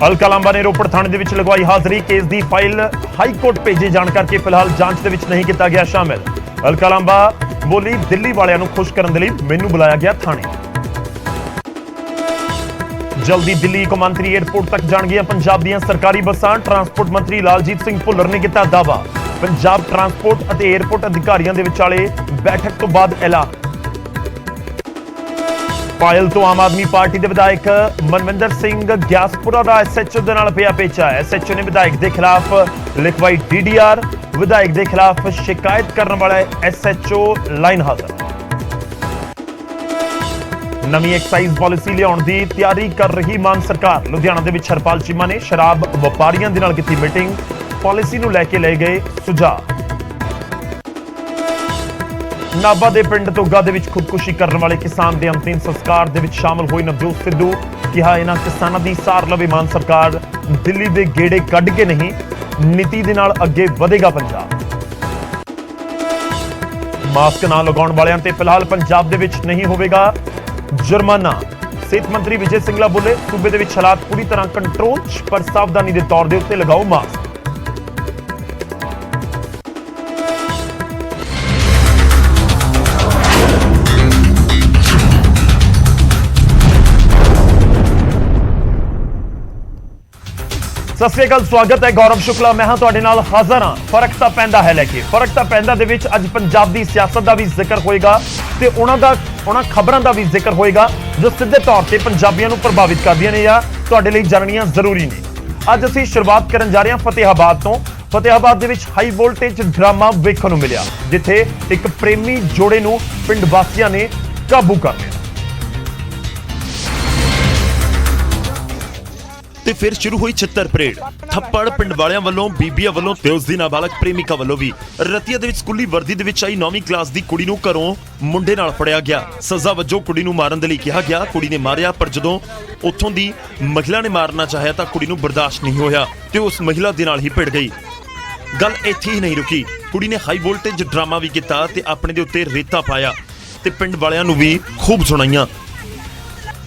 अलकलांबा ने रोपड़ थाने दे विच लगवाई हाज़री। केस दी file high court भेजे जाण करके फिलहाल जांच दे विच नहीं किया गया शामिल। अलकलांबा बोली, दिल्ली वालियां नूं खुश करन दे लई मैनूं बुलाया गया थाने। जल्दी दिल्ली कौमांतरी एयरपोर्ट तक जाणगियां पंजाब दीयां सरकारी बसां। ट्रांसपोर्ट मंत्री लालजीत सिंह भुल्लर ने किया दावा। पंजाब ट्रांसपोर्ट अते एयरपोर्ट अधिकारियों के विचाले बैठक तो बाद ऐलान। पायल तो आम आदमी पार्टी के विधायक मनविंदर सिंह ग्यासपुरा का SHO के नाल पिया पेचा है। SHO ने विधायक के खिलाफ लिखवाई DDR। विधायक के खिलाफ शिकायत करने वाला SHO लाइन हाजिर। नवी एक्साइज पॉलिसी लियाउण दी तैयारी कर रही मान सरकार। लुधियाना दे विच हरपाल चीमा ने शराब व्यापारियों दे नाल कीती मीटिंग। पॉलिसी नूं लैके लए गए सुझाव। नाभा दे पिंड तोगा दे विच खुदकुशी करने वाले किसान दे अंतिम संस्कार दे विच शामिल होई नवजोत सिद्धू। कहा इन्हां किसानां दी सार लवे मान सरकार। दिल्ली दे गेड़े कढ के नहीं, नीति दे नाल अगे वधेगा पंजाब। मास्क ना लगाउण वालियां ते फिलहाल पंजाब दे विच नहीं होवेगा जुर्माना। सेहत मंत्री विजय सिंगला बोले, सूबे दे विच हालात पूरी तरह कंट्रोल च, पर सावधानी दे तौर दे उत्ते लगाओ मास्क। सत श्री अकाल, स्वागत है। गौरव शुक्ला मैं हाँ तुहाडे नाल हाज़र हाँ। फर्क तां पैंदा है लैके फर्क तां पैंदा दे विच अज पंजाब दी सियासत दा भी जिक्र होएगा ते उन्हां खबरां दा भी जिक्र होएगा जो सीधे तौर ते पंजाबियां नूं प्रभावित करदियां ने या तुहाडे लई जाननियां जरूरी ने। अज असीं शुरुआत करन जा रहे हां फतेहाबाद तो। फतेहाबाद दे विच हाई वोल्टेज ड्रामा वेखण नूं मिलिया, जिथे एक प्रेमी जोड़े नूं पिंड वासियां ने काबू कर लिया। ਤੇ ਫਿਰ ਸ਼ੁਰੂ ਹੋਈ ਛਿੱਤਰ ਪਰੇਡ। ਥੱਪੜ ਪਿੰਡ ਵਾਲਿਆਂ ਵੱਲੋਂ, ਬੀਬੀਆਂ ਵੱਲੋਂ ਤੇ ਉਸ ਦੀ ਨਾਬਾਲਗ ਪ੍ਰੇਮਿਕਾ ਵੱਲੋਂ ਵੀ। ਰਤੀਆ ਦੇ ਵਿੱਚ ਸਕੂਲੀ ਵਰਦੀ ਦੇ ਵਿੱਚ ਆਈ 9ਵੀਂ ਕਲਾਸ ਦੀ ਕੁੜੀ ਨੂੰ ਘਰੋਂ ਮੁੰਡੇ ਨਾਲ ਫੜਿਆ ਗਿਆ। ਸਜ਼ਾ ਵਜੋਂ ਕੁੜੀ ਨੂੰ ਮਾਰਨ ਦੇ ਲਈ ਕਿਹਾ ਗਿਆ। ਕੁੜੀ ਨੇ ਮਾਰਿਆ, ਪਰ ਜਦੋਂ ਉੱਥੋਂ ਦੀ ਮਹਿਲਾ ਨੇ ਮਾਰਨਾ ਚਾਹਿਆ ਤਾਂ ਕੁੜੀ ਨੂੰ ਬਰਦਾਸ਼ਤ ਨਹੀਂ ਹੋਇਆ ਤੇ ਉਸ ਮਹਿਲਾ ਦੇ ਨਾਲ ਹੀ ਭਿੜ ਗਈ। ਗੱਲ ਇੱਥੇ ਹੀ ਨਹੀਂ ਰੁਕੀ। ਕੁੜੀ ਨੇ ਹਾਈ ਵੋਲਟੇਜ ਡਰਾਮਾ ਵੀ ਕੀਤਾ ਤੇ ਆਪਣੇ ਦੇ ਉੱਤੇ ਰੇਤਾ ਪਾਇਆ ਤੇ ਪਿੰਡ ਵਾਲਿਆਂ ਨੂੰ ਵੀ ਖੂਬ ਸੁਣਾਈਆਂ।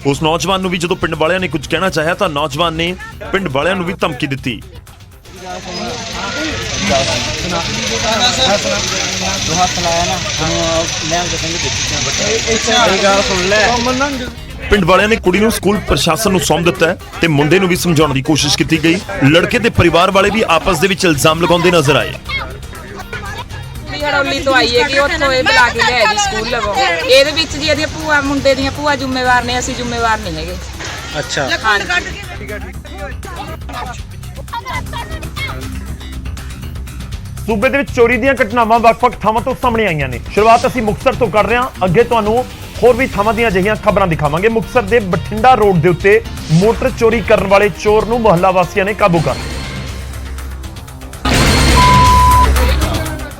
उस नौजवान भी जो पिंड वालियां ने कुछ कहना चाहा तो नौजवान ने पिंड वालियां भी धमकी दी। पिंड वालियां ने कुड़ी नूं स्कूल प्रशासन नूं सौंप दिता है ते मुंडे नूं भी समझाउण दी कोशिश की गई। लड़के दे परिवार वाले भी आपस दे विच इल्जाम लगाउंदे नजर आए। हड़ौली तो आई है कि उत्थों ये बुला के ले जी स्कूल लगो ਇਹਦੇ ਵਿੱਚ ਜੀ ਇਹਦੀਆਂ ਭੂਆ ਮੁੰਡੇ ਦੀਆਂ ਭੂਆ ਜ਼ਿੰਮੇਵਾਰ ਨੇ, ਅਸੀਂ ਜ਼ਿੰਮੇਵਾਰ ਨਹੀਂ ਹੈਗੇ। ਅੱਛਾ, ਸੂਬੇ ਦੇ ਵਿੱਚ ਚੋਰੀ ਦੀਆਂ ਘਟਨਾਵਾਂ ਵੱਖ-ਵੱਖ ਥਾਵਾਂ ਤੋਂ ਸਾਹਮਣੇ ਆਈਆਂ ਨੇ। ਸ਼ੁਰੂਆਤ ਅਸੀਂ ਮੁਕਤਸਰ ਤੋਂ ਕਰ ਰਹੇ ਹਾਂ। ਅੱਗੇ ਤੁਹਾਨੂੰ ਹੋਰ ਵੀ ਥਾਵਾਂ ਦੀਆਂ ਅਜਿਹੀਆਂ ਖਬਰਾਂ ਦਿਖਾਵਾਂਗੇ। ਮੁਕਤਸਰ ਦੇ ਬਠਿੰਡਾ ਰੋਡ ਦੇ ਉੱਤੇ ਮੋਟਰ ਚੋਰੀ ਕਰਨ ਵਾਲੇ ਚੋਰ ਨੂੰ ਮੁਹੱਲਾ ਵਾਸੀਆਂ ਨੇ ਕਾਬੂ ਕਰ ਲਿਆ।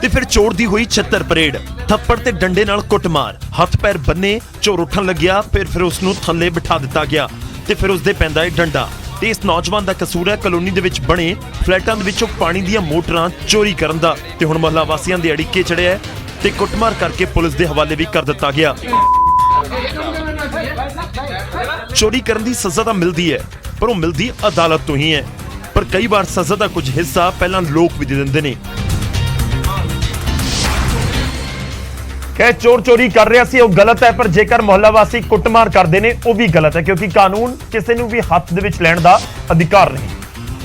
ਤੇ ਫਿਰ ਚੋਰ ਦੀ ਹੋਈ ਛਿੱਤਰ ਪਰੇਡ। ਥੱਪੜ ਤੇ ਡੰਡੇ ਨਾਲ ਕੁੱਟਮਾਰ, ਹੱਥ ਪੈਰ ਬੰਨੇ, ਚੋਰ ਉੱਠਣ ਲੱਗਿਆ। ਫਿਰ ਉਸ ਨੂੰ ਥੱਲੇ ਬਿਠਾ ਦਿੱਤਾ ਗਿਆ ਤੇ ਫਿਰ ਉਸ ਦੇ ਪੈਂਦਾ ਹੈ ਡੰਡਾ। ਤੇ ਇਸ ਨੌਜਵਾਨ ਦਾ ਕਸੂਰ ਹੈ ਕਲੋਨੀ ਦੇ ਵਿੱਚ ਬਣੇ ਫਲੈਟਾਂ ਦੇ ਵਿੱਚੋਂ ਪਾਣੀ ਦੀਆਂ ਮੋਟਰਾਂ ਚੋਰੀ ਕਰਨ ਦਾ। ਤੇ ਹੁਣ ਮੁਹੱਲਾ ਵਾਸੀਆਂ ਦੇ ਅੜਿੱਕੇ ਚੜਿਆ ਤੇ ਕੁੱਟਮਾਰ ਕਰਕੇ ਪੁਲਿਸ ਦੇ ਹਵਾਲੇ ਵੀ ਕਰ ਦਿੱਤਾ ਗਿਆ। ਚੋਰੀ ਕਰਨ ਦੀ ਸਜ਼ਾ ਤਾਂ ਮਿਲਦੀ ਹੈ, ਪਰ ਉਹ ਮਿਲਦੀ ਅਦਾਲਤ ਤੋਂ ਹੀ ਹੈ। ਪਰ ਕਈ ਵਾਰ ਸਜ਼ਾ ਦਾ ਕੁਝ ਹਿੱਸਾ ਪਹਿਲਾਂ ਲੋਕ ਵੀ ਦੇ ਦਿੰਦੇ ਨੇ। ਕਿ ਚੋਰ ਚੋਰੀ ਕਰ ਰਿਹਾ ਸੀ ਉਹ ਗਲਤ ਹੈ, ਪਰ ਜੇਕਰ ਮੁਹੱਲਾ ਵਾਸੀ ਕੁੱਟਮਾਰ ਕਰਦੇ ਨੇ ਉਹ ਵੀ ਗਲਤ ਹੈ, ਕਿਉਂਕਿ ਕਾਨੂੰਨ ਕਿਸੇ ਨੂੰ ਵੀ ਹੱਥ ਦੇ ਵਿੱਚ ਲੈਣ ਦਾ ਅਧਿਕਾਰ ਨਹੀਂ।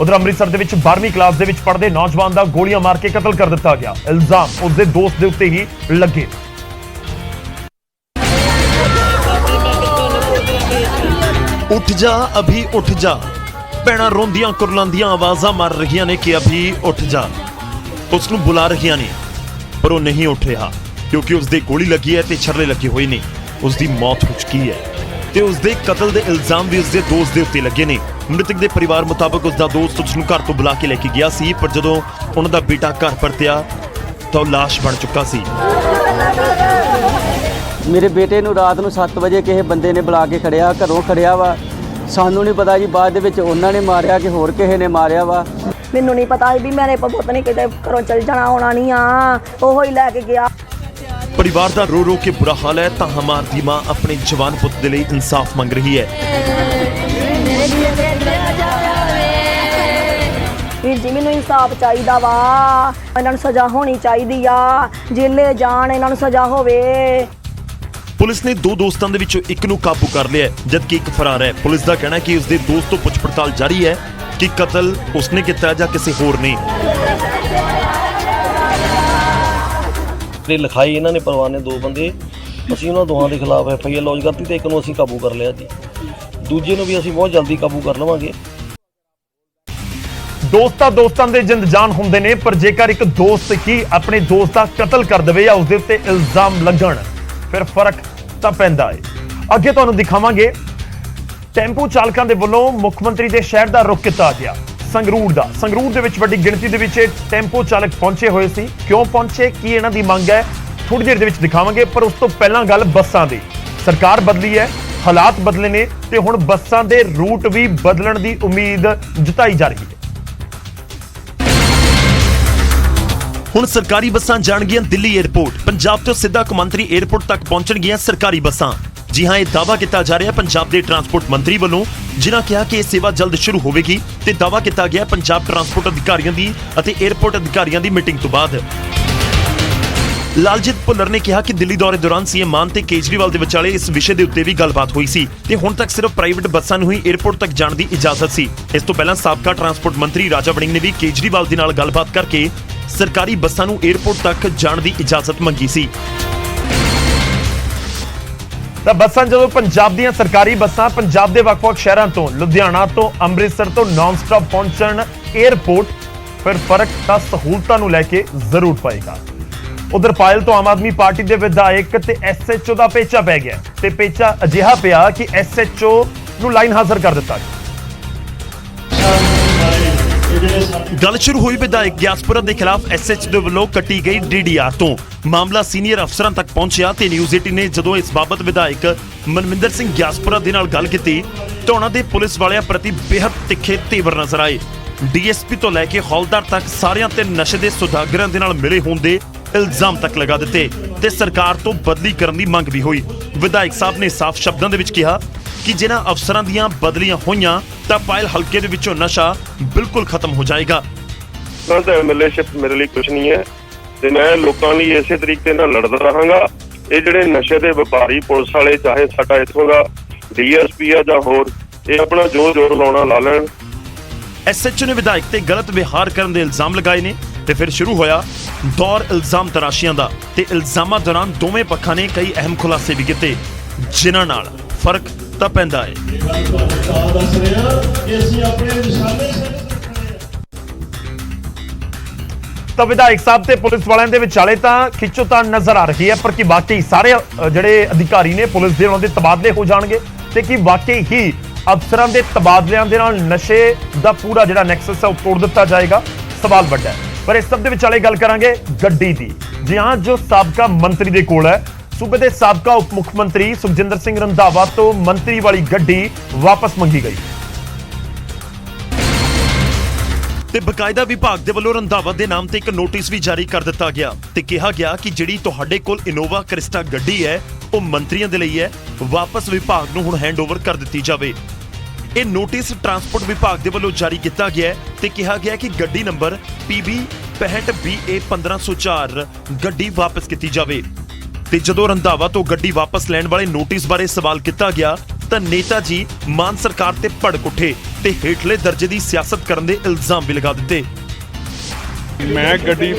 ਉਧਰ ਅੰਮ੍ਰਿਤਸਰ ਦੇ ਵਿੱਚ 12ਵੀਂ ਕਲਾਸ ਦੇ ਵਿੱਚ ਪੜ੍ਹਦੇ ਨੌਜਵਾਨ ਦਾ ਗੋਲੀਆਂ ਮਾਰ ਕੇ ਕਤਲ ਕਰ ਦਿੱਤਾ ਗਿਆ। ਇਲਜ਼ਾਮ ਉਸਦੇ ਦੋਸਤ ਦੇ ਉੱਤੇ ਹੀ ਲੱਗੇ। ਉੱਠ ਜਾ ਅਭੀ ਉੱਠ ਜਾ, ਭੈਣਾਂ ਰੋਂਦੀਆਂ ਕੁਰਲਾਉਂਦੀਆਂ ਆਵਾਜ਼ਾਂ ਮਾਰ ਰਹੀਆਂ ਨੇ ਕਿ ਅਭੀ ਉੱਠ ਜਾ। ਉਸ ਨੂੰ ਬੁਲਾ ਰਹੀਆਂ ਨੇ, ਪਰ ਉਹ ਨਹੀਂ ਉੱਠ ਰਿਹਾ क्योंकि उसदे गोली लगी है ते छर्रे लगे हुए ने। उसदी मौत हो चुकी है ते उसदे कतल दे इल्जाम भी उसदे दोस्त दे उत्ते लगे ने। मृतक दे परिवार मुताबिक उसदा दोस्त उसनूं घर तो बुला के लेके गया सी, पर जदों उन्हां दा बेटा घर परतिया तां लाश बन चुका सी। मेरे बेटे नूं रात नूं 7 वजे किसी बंदे ने बुला के खड़िया, घरों खड़िया वा। सानूं नहीं पता जी बाद दे विच उन्हां ने मारिया कि होर किसी ने मारिया वा। मैनूं नहीं पता भी मेरे पुत्त ने किते घरों चल जाना होना नहीं आ, ओहो ही लैके गया। परिवार का रो रो के बुरा हाल है, तो हमारी मां अपने जवान पुत के लिए इंसाफ मंग रही है। ਹਾਂਜੀ ਮੈਨੂੰ ਇਨਸਾਫ ਚਾਹੀਦਾ ਵਾ, ਇਹਨਾਂ ਨੂੰ ਸਜ਼ਾ ਹੋਣੀ ਚਾਹੀਦੀ ਆ, ਜੇਲੇ ਜਾਣ, ਇਹਨਾਂ ਨੂੰ ਸਜ਼ਾ ਹੋਵੇ। ਪੁਲਿਸ ਨੇ 2 ਦੋਸਤਾਂ ਦੇ ਵਿੱਚੋਂ ਇੱਕ ਨੂੰ ਕਾਬੂ ਕਰ ਲਿਆ ਜਦਕਿ ਇੱਕ ਫਰਾਰ ਹੈ। ਪੁਲਿਸ ਦਾ ਕਹਿਣਾ ਹੈ ਕਿ ਉਸਦੇ ਦੋਸਤ ਤੋਂ ਪੁੱਛ ਪੜਤਾਲ ਜਾਰੀ ਹੈ ਕਿ ਕਤਲ ਉਸਨੇ ਕੀਤਾ ਜਾਂ ਕਿਸੇ ਹੋਰ ਨੇ। ਤੇ ਲਿਖਾਈ ਇਹਨਾਂ ਨੇ ਪਰਿਵਾਰ ਨੇ 2 ਬੰਦੇ, ਅਸੀਂ ਉਹਨਾਂ ਦੋਹਾਂ ਦੇ ਖਿਲਾਫ FIR ਲੌਂਚ ਕਰਤੀ ਤੇ ਇੱਕ ਨੂੰ ਅਸੀਂ ਕਾਬੂ ਕਰ ਲਿਆ ਜੀ, ਦੂਜੇ ਨੂੰ ਵੀ ਅਸੀਂ ਬਹੁਤ ਜਲਦੀ ਕਾਬੂ ਕਰ ਲਵਾਂਗੇ। ਦੋਸਤਾਂ ਦੇ ਜਿੰਦ ਜਾਨ ਹੁੰਦੇ ਨੇ, ਪਰ ਜੇਕਰ ਇੱਕ ਦੋਸਤ ਹੀ ਆਪਣੇ ਦੋਸਤ ਦਾ ਕਤਲ ਕਰ ਦੇਵੇ ਜਾਂ ਉਸ ਦੇ ਉੱਤੇ ਇਲਜ਼ਾਮ ਲੱਗਣ ਫਿਰ ਫਰਕ ਤਾਂ ਪੈਂਦਾ ਹੈ। ਅੱਗੇ ਤੁਹਾਨੂੰ ਦਿਖਾਵਾਂਗੇ ਟੈਂਪੂ ਚਾਲਕਾਂ ਦੇ ਵੱਲੋਂ ਮੁੱਖ ਮੰਤਰੀ ਦੇ ਸ਼ਹਿਰ ਦਾ ਰੁਖ ਕੀਤਾ ਗਿਆ, ਸੰਗਰੂਰ ਦੇ ਵਿੱਚ ਵੱਡੀ ਗਿਣਤੀ ਦੇ ਵਿੱਚ ਟੈਂਪੂ ਚਾਲਕ ਪਹੁੰਚੇ ਹੋਏ ਸੀ। ਕਿਉਂ ਪਹੁੰਚੇ, ਕੀ ਇਹਨਾਂ ਦੀ ਮੰਗ ਹੈ, ਥੋੜੀ ਦੇਰ ਦੇ ਵਿੱਚ ਦਿਖਾਵਾਂਗੇ। ਪਰ ਉਸ ਤੋਂ ਪਹਿਲਾਂ ਗੱਲ ਬੱਸਾਂ ਦੀ। ਸਰਕਾਰ ਬਦਲੀ ਹੈ, ਹਾਲਾਤ ਬਦਲੇ ਨੇ ਤੇ ਹੁਣ ਬੱਸਾਂ ਦੇ ਰੂਟ ਵੀ ਬਦਲਣ ਦੀ ਉਮੀਦ ਜਤਾਈ ਜਾ ਰਹੀ ਹੈ। ਹੁਣ ਸਰਕਾਰੀ ਬੱਸਾਂ ਜਾਣਗੀਆਂ ਦਿੱਲੀ 에ਅਰਪੋਰਟ। ਪੰਜਾਬ ਤੋਂ ਸਿੱਧਾ ਕੌਮਾਂਤਰੀ 에ਅਰਪੋਰਟ ਤੱਕ ਪਹੁੰਚਣਗੀਆਂ ਸਰਕਾਰੀ ਬੱਸਾਂ। ਜੀ ਹਾਂ, ਇਹ ਦਾਅਵਾ ਕੀਤਾ ਜਾ ਰਿਹਾ ਪੰਜਾਬ ਦੇ ਟਰਾਂਸਪੋਰਟ ਮੰਤਰੀ ਵੱਲੋਂ, ਜਿਨ੍ਹਾਂ ਕਿਹਾ ਕਿ ਇਹ ਸੇਵਾ ਜਲਦ ਸ਼ੁਰੂ ਹੋਵੇਗੀ ਤੇ ਦਾਅਵਾ ਕੀਤਾ ਗਿਆ ਪੰਜਾਬ ਟਰਾਂਸਪੋਰਟ ਅਧਿਕਾਰੀਆਂ ਦੀ ਅਤੇ 에ਅਰਪੋਰਟ ਅਧਿਕਾਰੀਆਂ ਦੀ ਮੀਟਿੰਗ ਤੋਂ ਬਾਅਦ। ਲਾਲਜੀਤ ਭੁੱਲਰ ਨੇ ਕਿਹਾ ਕਿ ਦਿੱਲੀ ਦੌਰੇ ਦੌਰਾਨ ਸੀਐਮ ਮਾਨ ਤੇ ਕੇਜਰੀਵਾਲ ਦੇ ਵਿਚਾਲੇ ਇਸ ਵਿਸ਼ੇ ਦੇ ਉੱਤੇ ਵੀ ਗੱਲਬਾਤ ਹੋਈ ਸੀ ਤੇ ਹੁਣ ਤੱਕ ਸਿਰਫ ਪ੍ਰਾਈਵੇਟ ਬੱਸਾਂ ਨੂੰ ਹੀ 에ਅਰਪੋਰਟ ਤੱਕ ਜਾਣ ਦੀ ਇਜਾਜ਼ਤ ਸੀ। ਇਸ ਤੋਂ ਪਹਿਲਾਂ ਸਾਬਕਾ ਟਰਾਂਸਪੋਰਟ ਮੰਤਰੀ ਰਾਜਾ ਵੜਿੰਗ ਨੇ ਵੀ ਕੇਜਰੀਵਾਲ ਦੇ ਨਾਲ ਗੱਲਬਾਤ ਕਰਕੇ ਸਰਕਾਰੀ ਬੱਸਾਂ ਨੂੰ 에ਅਰਪੋਰਟ ਤੱਕ ਜਾਣ ਦੀ ਇਜਾਜ਼ਤ ਮੰਗੀ ਸੀ। ਤਾਂ ਬੱਸਾਂ ਜਦੋਂ ਪੰਜਾਬ ਦੀਆਂ ਸਰਕਾਰੀ ਬੱਸਾਂ ਪੰਜਾਬ ਦੇ ਵੱਖ-ਵੱਖ ਸ਼ਹਿਰਾਂ ਤੋਂ, ਲੁਧਿਆਣਾ ਤੋਂ, ਅੰਮ੍ਰਿਤਸਰ ਤੋਂ ਨਾਨ ਸਟਾਪ ਪਹੁੰਚਣ 에ਅਰਪੋਰਟ, ਫਿਰ ਫਰਕ ਤਾਂ ਸਹੂਲਤਾਂ ਨੂੰ ਲੈ ਕੇ ਜ਼ਰੂਰ ਪਏਗਾ। ਉਧਰ ਪਾਇਲ ਤੋਂ ਆਮ ਆਦਮੀ ਪਾਰਟੀ ਦੇ ਵਿਧਾਇਕ ਤੇ SHO ਦਾ ਪੇਚਾ ਪੈ ਗਿਆ ਤੇ ਪੇਚਾ ਅਜਿਹਾ ਪਿਆ ਕਿ SHO ਨੂੰ ਲਾਈਨ ਹਾਜ਼ਰ ਕਰ ਦਿੱਤਾ ਗਿਆ। ਗੱਲ ਸ਼ੁਰੂ ਹੋਈ ਵਿਧਾਇਕ ਗਿਆਸਪੁਰਾ ਦੇ ਖਿਲਾਫ SHO ਦੇ ਵੱਲੋਂ ਕੱਟੀ ਗਈ DDR ਤੋਂ। ਮਾਮਲਾ ਸੀਨੀਅਰ ਅਫਸਰਾਂ ਤੱਕ ਪਹੁੰਚਿਆ ਤੇ ਨਿਊਜ਼ 18 ਨੇ ਜਦੋਂ ਇਸ ਬਾਬਤ ਵਿਧਾਇਕ ਮਨਵਿੰਦਰ ਸਿੰਘ ਗਿਆਸਪੁਰਾ ਦੇ ਨਾਲ ਗੱਲ ਕੀਤੀ ਤਾਂ ਉਹਨਾਂ ਦੇ ਪੁਲਿਸ ਵਾਲਿਆਂ ਪ੍ਰਤੀ ਬੇਹੱਦ ਤਿੱਖੇ ਤੇਵਰ ਨਜ਼ਰ ਆਏ। DSP ਤੋਂ ਲੈ ਕੇ ਹੌਲਦਾਰ ਤੱਕ ਸਾਰਿਆਂ ਤੇ ਨਸ਼ੇ ਦੇ ਸੁਦਾਗਰਾਂ ਦੇ ਨਾਲ ਮਿਲੇ ਹੋਣ ਦੇ ਇਲਜ਼ਾਮ ਤੱਕ ਲਗਾ ਦਿੱਤੇ ਤੇ ਸਰਕਾਰ ਤੋਂ ਬਦਲੀ ਕਰਨ ਦੀ ਮੰਗ ਵੀ ਹੋਈ। ਵਿਧਾਇਕ ਸਾਹਿਬ ਨੇ ਸਾਫ਼ ਸ਼ਬਦਾਂ ਦੇ ਵਿੱਚ ਕਿਹਾ ਕਿ ਜਿਨ੍ਹਾਂ ਅਫਸਰਾਂ ਦੀਆਂ ਬਦਲੀਆਂ ਹੋਈਆਂ ਤਾਂ ਪਾਇਲ ਹਲਕੇ ਦੇ ਵਿੱਚੋਂ ਨਸ਼ਾ ਬਿਲਕੁਲ ਖਤਮ ਹੋ ਜਾਏਗਾ। ਤਾਂ ਐਮਐਲਏਸ਼ਿਪ ਮੇਰੇ ਲਈ ਕੁਝ ਨਹੀਂ ਹੈ ਤੇ ਮੈਂ ਲੋਕਾਂ ਲਈ ਇਸੇ ਤਰੀਕੇ ਨਾਲ ਲੜਦਾ ਰਹਾਂਗਾ। ਇਹ ਜਿਹੜੇ ਨਸ਼ੇ ਦੇ ਵਪਾਰੀ ਪੁਲਿਸ ਵਾਲੇ, ਚਾਹੇ ਸਾਡਾ ਇੱਥੋਂ ਦਾ DSP ਆ ਜਾਂ ਹੋਰ, ਇਹ ਆਪਣਾ ਜੋ ਜ਼ੋਰ ਲਾਉਣਾ ਲਾ ਲੈਣ। SHO ਨੇ ਵਿਧਾਇਕ ਤੇ ਗਲਤ ਵਿਹਾਰ ਕਰਨ ਦੇ ਇਲਜ਼ਾਮ ਲਗਾਏ ਨੇ ਤੇ ਫਿਰ ਸ਼ੁਰੂ ਹੋਇਆ ਦੌਰ ਇਲਜ਼ਾਮ ਤਰਾਸ਼ੀਆਂ ਦਾ ਤੇ ਇਲਜ਼ਾਮਾਂ ਦੌਰਾਨ ਦੋਵੇਂ ਪੱਖਾਂ ਨੇ ਕਈ ਅਹਿਮ ਖੁਲਾਸੇ ਵੀ ਕੀਤੇ ਜਿਨ੍ਹਾਂ ਨਾਲ ਫਰਕ ਤਾਂ ਪੈਂਦਾ ਹੈ। ਤਾਂ ਵਿਧਾਇਕ ਸਾਹਿਬ ਤੇ ਪੁਲਿਸ ਵਾਲਿਆਂ ਦੇ ਵਿਚਾਲੇ ਤਾਂ ਖਿੱਚੋਤਾਣ ਨਜ਼ਰ ਆ ਰਹੀ ਹੈ, ਪਰ ਕੀ ਵਾਕਈ ਸਾਰੇ ਜਿਹੜੇ ਅਧਿਕਾਰੀ ਨੇ ਪੁਲਿਸ ਦੇ ਉਹਨਾਂ ਦੇ ਤਬਾਦਲੇ ਹੋ ਜਾਣਗੇ ਤੇ ਕੀ ਵਾਕਈ ਹੀ ਅਫਸਰਾਂ ਦੇ ਤਬਾਦਲਿਆਂ ਦੇ ਨਾਲ ਨਸ਼ੇ ਦਾ ਪੂਰਾ ਜਿਹੜਾ ਨੈਕਸਸ ਹੈ ਉਹ ਤੋੜ ਦਿੱਤਾ ਜਾਏਗਾ? ਸਵਾਲ ਵੱਡਾ ਹੈ। ਪਰ ਇਸ ਸਭ ਦੇ ਵਿਚਾਲੇ ਗੱਲ ਕਰਾਂਗੇ ਗੱਡੀ ਦੀ। ਜੀ ਹਾਂ, ਜੋ ਸਾਬਕਾ ਮੰਤਰੀ ਦੇ ਕੋਲ ਹੈ, ਸੂਬੇ ਦੇ ਸਾਬਕਾ ਉਪ ਮੁੱਖ ਮੰਤਰੀ ਸੁਖਜਿੰਦਰ ਸਿੰਘ ਰੰਧਾਵਾ ਤੋਂ ਮੰਤਰੀ ਵਾਲੀ ਗੱਡੀ ਵਾਪਸ ਮੰਗੀ ਗਈ ਤੇ ਬਕਾਇਦਾ ਵਿਭਾਗ ਦੇ ਵੱਲੋਂ ਰੰਧਾਵਾ ਦੇ ਨਾਮ ਤੇ ਇੱਕ ਨੋਟਿਸ ਵੀ ਜਾਰੀ ਕਰ ਦਿੱਤਾ ਗਿਆ ਤੇ ਕਿਹਾ ਗਿਆ ਕਿ ਜਿਹੜੀ ਤੁਹਾਡੇ ਕੋਲ ਇਨੋਵਾ ਕ੍ਰਿਸਟਾ ਗੱਡੀ ਹੈ ਉਹ ਮੰਤਰੀਆਂ ਦੇ ਲਈ ਹੈ, ਵਾਪਸ ਵਿਭਾਗ ਨੂੰ ਹੁਣ ਹੈਂਡਓਵਰ ਕਰ ਦਿੱਤੀ ਜਾਵੇ। ਇਹ ਨੋਟਿਸ ਟਰਾਂਸਪੋਰਟ ਵਿਭਾਗ ਦੇ ਵੱਲੋਂ ਜਾਰੀ ਕੀਤਾ ਗਿਆ ਤੇ ਕਿਹਾ ਗਿਆ ਕਿ ਗੱਡੀ ਨੰਬਰ PB 65BA 1504 ਗੱਡੀ ਵਾਪਸ ਕੀਤੀ ਜਾਵੇ। ਤੇ ਜਦੋਂ ਰੰਧਾਵਾ ਤੋਂ ਗੱਡੀ ਵਾਪਸ ਲੈਣ ਵਾਲੇ ਨੋਟਿਸ ਬਾਰੇ ਸਵਾਲ ਕੀਤਾ ਗਿਆ ਤਾਂ ਨੇਤਾ ਜੀ ਮਾਨ ਸਰਕਾਰ ਤੇ ਭੜਕ ਉੱਠੇ ਤੇ ਹੇਠਲੇ ਦਰਜੇ ਦੀ ਸਿਆਸਤ ਕਰਨ ਦੇ ਇਲਜ਼ਾਮ ਵੀ ਲਗਾ ਦਿੱਤੇ। ਮੈਂ ਗੱਡੀ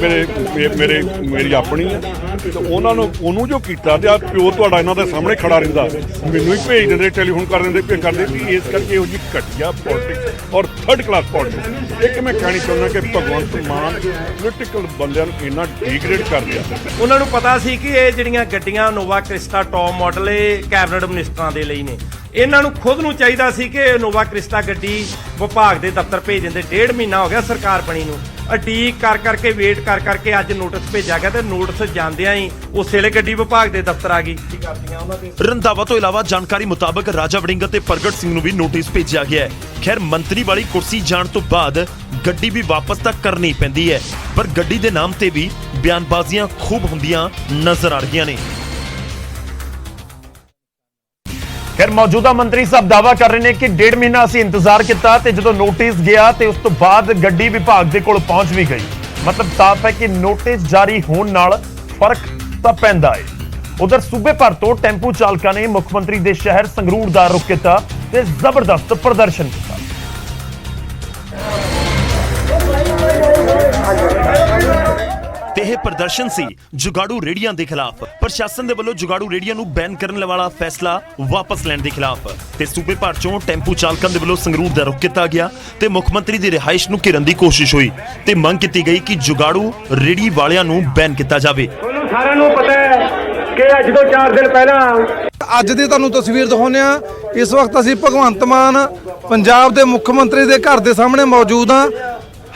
ਮੇਰੀ ਆਪਣੀ ਹੈ ਤੇ ਉਹਨੂੰ ਜੋ ਕੀਤਾ ਤੇ ਆ ਪਿਓ ਤੁਹਾਡਾ ਇਹਨਾਂ ਦੇ ਸਾਹਮਣੇ ਖੜਾ ਰਹਿੰਦਾ, ਮੈਨੂੰ ਹੀ ਭੇਜ ਦਿੰਦੇ, ਟੈਲੀਫੋਨ ਕਰ ਦਿੰਦੇ ਕਰਦੇ ਵੀ ਇਸ ਕਰਕੇ ਇਹੋ ਜਿਹੀ ਘਟੀਆ ਪੋਲਿਟਿਕਸ ਔਰ ਥਰਡ ਕਲਾਸ ਪੋਲਿਟਿਕਸ। ਇੱਕ ਮੈਂ ਕਹਿਣੀ ਚਾਹੁੰਦਾ ਕਿ ਭਗਵੰਤ ਮਾਨ ਪੋਲੀਟੀਕਲ ਬੰਦਿਆਂ ਨੂੰ ਇੰਨਾ ਡੀਗ੍ਰੇਡ ਕਰ ਦਿਆ। ਉਹਨਾਂ ਨੂੰ ਪਤਾ ਸੀ ਕਿ ਇਹ ਜਿਹੜੀਆਂ ਗੱਡੀਆਂ ਨੋਵਾ ਕ੍ਰਿਸਟਾ ਟੌਪ ਮਾਡਲ ਇਹ ਕੈਬਨਿਟ ਮਿਨਿਸਟਰਾਂ ਦੇ ਲਈ ਨੇ। ਇਹਨਾਂ ਨੂੰ ਖੁਦ ਨੂੰ ਚਾਹੀਦਾ ਸੀ ਕਿ ਨੋਵਾ ਕ੍ਰਿਸਟਾ ਗੱਡੀ ਵਿਭਾਗ ਦੇ ਦਫ਼ਤਰ ਭੇਜ ਦਿੰਦੇ। 1.5 ਮਹੀਨਾ ਹੋ ਗਿਆ ਸਰਕਾਰ ਬਣੀ ਨੂੰ, ਅਟੀਕ ਕਰ ਕਰਕੇ ਵੇਟ ਕਰ ਕਰਕੇ ਅੱਜ ਨੋਟਿਸ ਭੇਜਿਆ ਗਿਆ ਤੇ ਨੋਟਿਸ ਜਾਂਦਿਆਂ ਹੀ ਉਸ ਵੇਲੇ ਗੱਡੀ ਵਿਭਾਗ ਦੇ ਦਫ਼ਤਰ ਆ ਗਈ। ਕੀ ਕਰਦੀਆਂ ਉਹਨਾਂ ਦੇ ਰੰਧਾਵਾ ਤੋਂ ਇਲਾਵਾ ਜਾਣਕਾਰੀ ਮੁਤਾਬਕ ਰਾਜਾ ਵੜਿੰਗ ਅਤੇ ਪ੍ਰਗਟ ਸਿੰਘ ਨੂੰ ਵੀ ਨੋਟਿਸ ਭੇਜਿਆ ਗਿਆ ਹੈ। ਖੈਰ, ਮੰਤਰੀ ਵਾਲੀ ਕੁਰਸੀ ਜਾਣ ਤੋਂ ਬਾਅਦ ਗੱਡੀ ਵੀ ਵਾਪਸ ਤਾਂ ਕਰਨੀ ਪੈਂਦੀ ਹੈ, ਪਰ ਗੱਡੀ ਦੇ ਨਾਮ ਤੇ ਵੀ ਬਿਆਨਬਾਜ਼ੀਆਂ ਖੂਬ ਹੁੰਦੀਆਂ ਨਜ਼ਰ ਆ ਰਹੀਆਂ ਨੇ। ਫਿਰ ਮੌਜੂਦਾ ਮੰਤਰੀ ਸਾਹਿਬ ਦਾਅਵਾ ਕਰ ਰਹੇ ਨੇ ਕਿ 1.5 ਮਹੀਨਾ ਅਸੀਂ ਇੰਤਜ਼ਾਰ ਕੀਤਾ ਤੇ ਜਦੋਂ ਨੋਟਿਸ ਗਿਆ ਤੇ ਉਸ ਤੋਂ ਬਾਅਦ ਗੱਡੀ ਵਿਭਾਗ ਦੇ ਕੋਲ ਪਹੁੰਚ ਵੀ ਗਈ। ਮਤਲਬ ਸਾਫ਼ ਹੈ ਕਿ ਨੋਟਿਸ ਜਾਰੀ ਹੋਣ ਨਾਲ ਫਰਕ ਤਾਂ ਪੈਂਦਾ ਹੈ। ਉਧਰ ਸੂਬੇ ਭਰ ਤੋਂ ਟੈਂਪੂ ਚਾਲਕਾਂ ਨੇ ਮੁੱਖ ਮੰਤਰੀ ਦੇ ਸ਼ਹਿਰ ਸੰਗਰੂਰ ਦਾ ਰੁਖ ਕੀਤਾ ਤੇ ਜ਼ਬਰਦਸਤ ਪ੍ਰਦਰਸ਼ਨ ਕੀਤਾ। ਤੇ ਇਹ ਪ੍ਰਦਰਸ਼ਨ ਸੀ ਜੁਗਾੜੂ ਰੇੜੀਆਂ ਦੇ ਖਿਲਾਫ। ਪ੍ਰਸ਼ਾਸਨ ਦੇ ਵੱਲੋਂ ਜੁਗਾੜੂ ਰੇੜੀਆਂ ਨੂੰ ਬੈਨ ਕਰਨ ਵਾਲਾ ਫੈਸਲਾ ਵਾਪਸ ਲੈਣ ਦੇ ਖਿਲਾਫ ਤੇ ਸੂਬੇ ਭਰ ਚੋਂ ਟੈਂਪੂ ਚਾਲਕਾਂ ਦੇ ਵੱਲੋਂ ਸੰਗਰੂਰ ਦਾ ਰੁਖ ਕੀਤਾ ਗਿਆ ਤੇ ਮੁੱਖ ਮੰਤਰੀ ਦੀ ਰਿਹਾਇਸ਼ ਨੂੰ ਘੇਰਨ ਦੀ ਕੋਸ਼ਿਸ਼ ਹੋਈ ਤੇ ਮੰਗ ਕੀਤੀ ਗਈ ਕਿ ਜੁਗਾੜੂ ਰੇੜੀ ਵਾਲਿਆਂ ਨੂੰ ਬੈਨ ਕੀਤਾ ਜਾਵੇ। ਤੁਹਾਨੂੰ ਸਾਰਿਆਂ ਨੂੰ ਪਤਾ ਹੈ ਕਿ ਅੱਜ ਤੋਂ 4 ਦਿਨ ਪਹਿਲਾਂ ਅੱਜ ਦੀ ਤੁਹਾਨੂੰ ਤਸਵੀਰ ਦਿਖਾਉਂਦੇ ਆ। ਇਸ ਵਕਤ ਅਸੀਂ ਭਗਵੰਤ ਮਾਨ ਪੰਜਾਬ ਦੇ ਮੁੱਖ ਮੰਤਰੀ ਦੇ ਘਰ ਦੇ ਸਾਹਮਣੇ ਮੌਜੂਦ ਆ।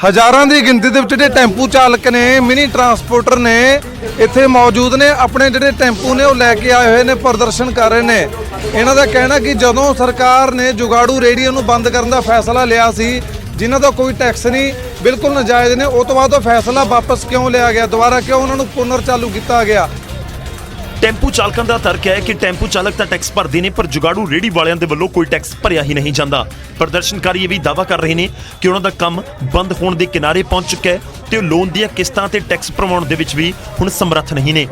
ਹਜ਼ਾਰਾਂ ਦੀ ਗਿਣਤੀ ਦੇ ਵਿੱਚ ਜਿਹੜੇ ਟੈਂਪੂ ਚਾਲਕ ਨੇ, ਮਿਨੀ ਟਰਾਂਸਪੋਰਟਰ ਨੇ, ਇੱਥੇ ਮੌਜੂਦ ਨੇ। ਆਪਣੇ ਜਿਹੜੇ ਟੈਂਪੂ ਨੇ ਉਹ ਲੈ ਕੇ ਆਏ ਹੋਏ ਨੇ, ਪ੍ਰਦਰਸ਼ਨ ਕਰ ਰਹੇ ਨੇ। ਇਹਨਾਂ ਦਾ ਕਹਿਣਾ ਕਿ ਜਦੋਂ ਸਰਕਾਰ ਨੇ ਜੁਗਾੜੂ ਰੇਹੜੀਆਂ ਨੂੰ ਬੰਦ ਕਰਨ ਦਾ ਫੈਸਲਾ ਲਿਆ ਸੀ, ਜਿਨ੍ਹਾਂ ਦਾ ਕੋਈ ਟੈਕਸ ਨਹੀਂ, ਬਿਲਕੁਲ ਨਾਜਾਇਜ਼ ਨੇ, ਉਹ ਤੋਂ ਬਾਅਦ ਉਹ ਫੈਸਲਾ ਵਾਪਸ ਕਿਉਂ ਲਿਆ ਗਿਆ, ਦੁਬਾਰਾ ਕਿਉਂ ਉਹਨਾਂ ਨੂੰ ਪੁਨਰ ਚਾਲੂ ਕੀਤਾ ਗਿਆ। ਟੈਂਪੂ ਚਾਲਕਾਂ ਦਾ ਤਰਕ ਹੈ ਕਿ ਟੈਂਪੂ ਚਾਲਕ ਤਾਂ ਟੈਕਸ ਭਰਦੇ ਨੇ ਪਰ ਜੁਗਾੜੂ ਰੇੜੀ ਵਾਲਿਆਂ ਦੇ ਵੱਲੋਂ ਕੋਈ ਟੈਕਸ ਭਰਿਆ ਹੀ ਨਹੀਂ ਜਾਂਦਾ। ਪ੍ਰਦਰਸ਼ਨਕਾਰੀ ਇਹ ਵੀ ਦਾਅਵਾ ਕਰ ਰਹੇ ਨੇ ਕਿ ਉਹਨਾਂ ਦਾ ਕੰਮ ਬੰਦ ਹੋਣ ਦੇ ਕਿਨਾਰੇ ਪਹੁੰਚ ਚੁੱਕਾ ਹੈ ਤੇ ਉਹ ਲੋਨ ਦੀਆਂ ਕਿਸ਼ਤਾਂ ਤੇ ਟੈਕਸ ਭਰਵਾਉਣ ਦੇ ਵਿੱਚ ਵੀ ਹੁਣ ਸਮਰੱਥ ਨਹੀਂ ਨੇ।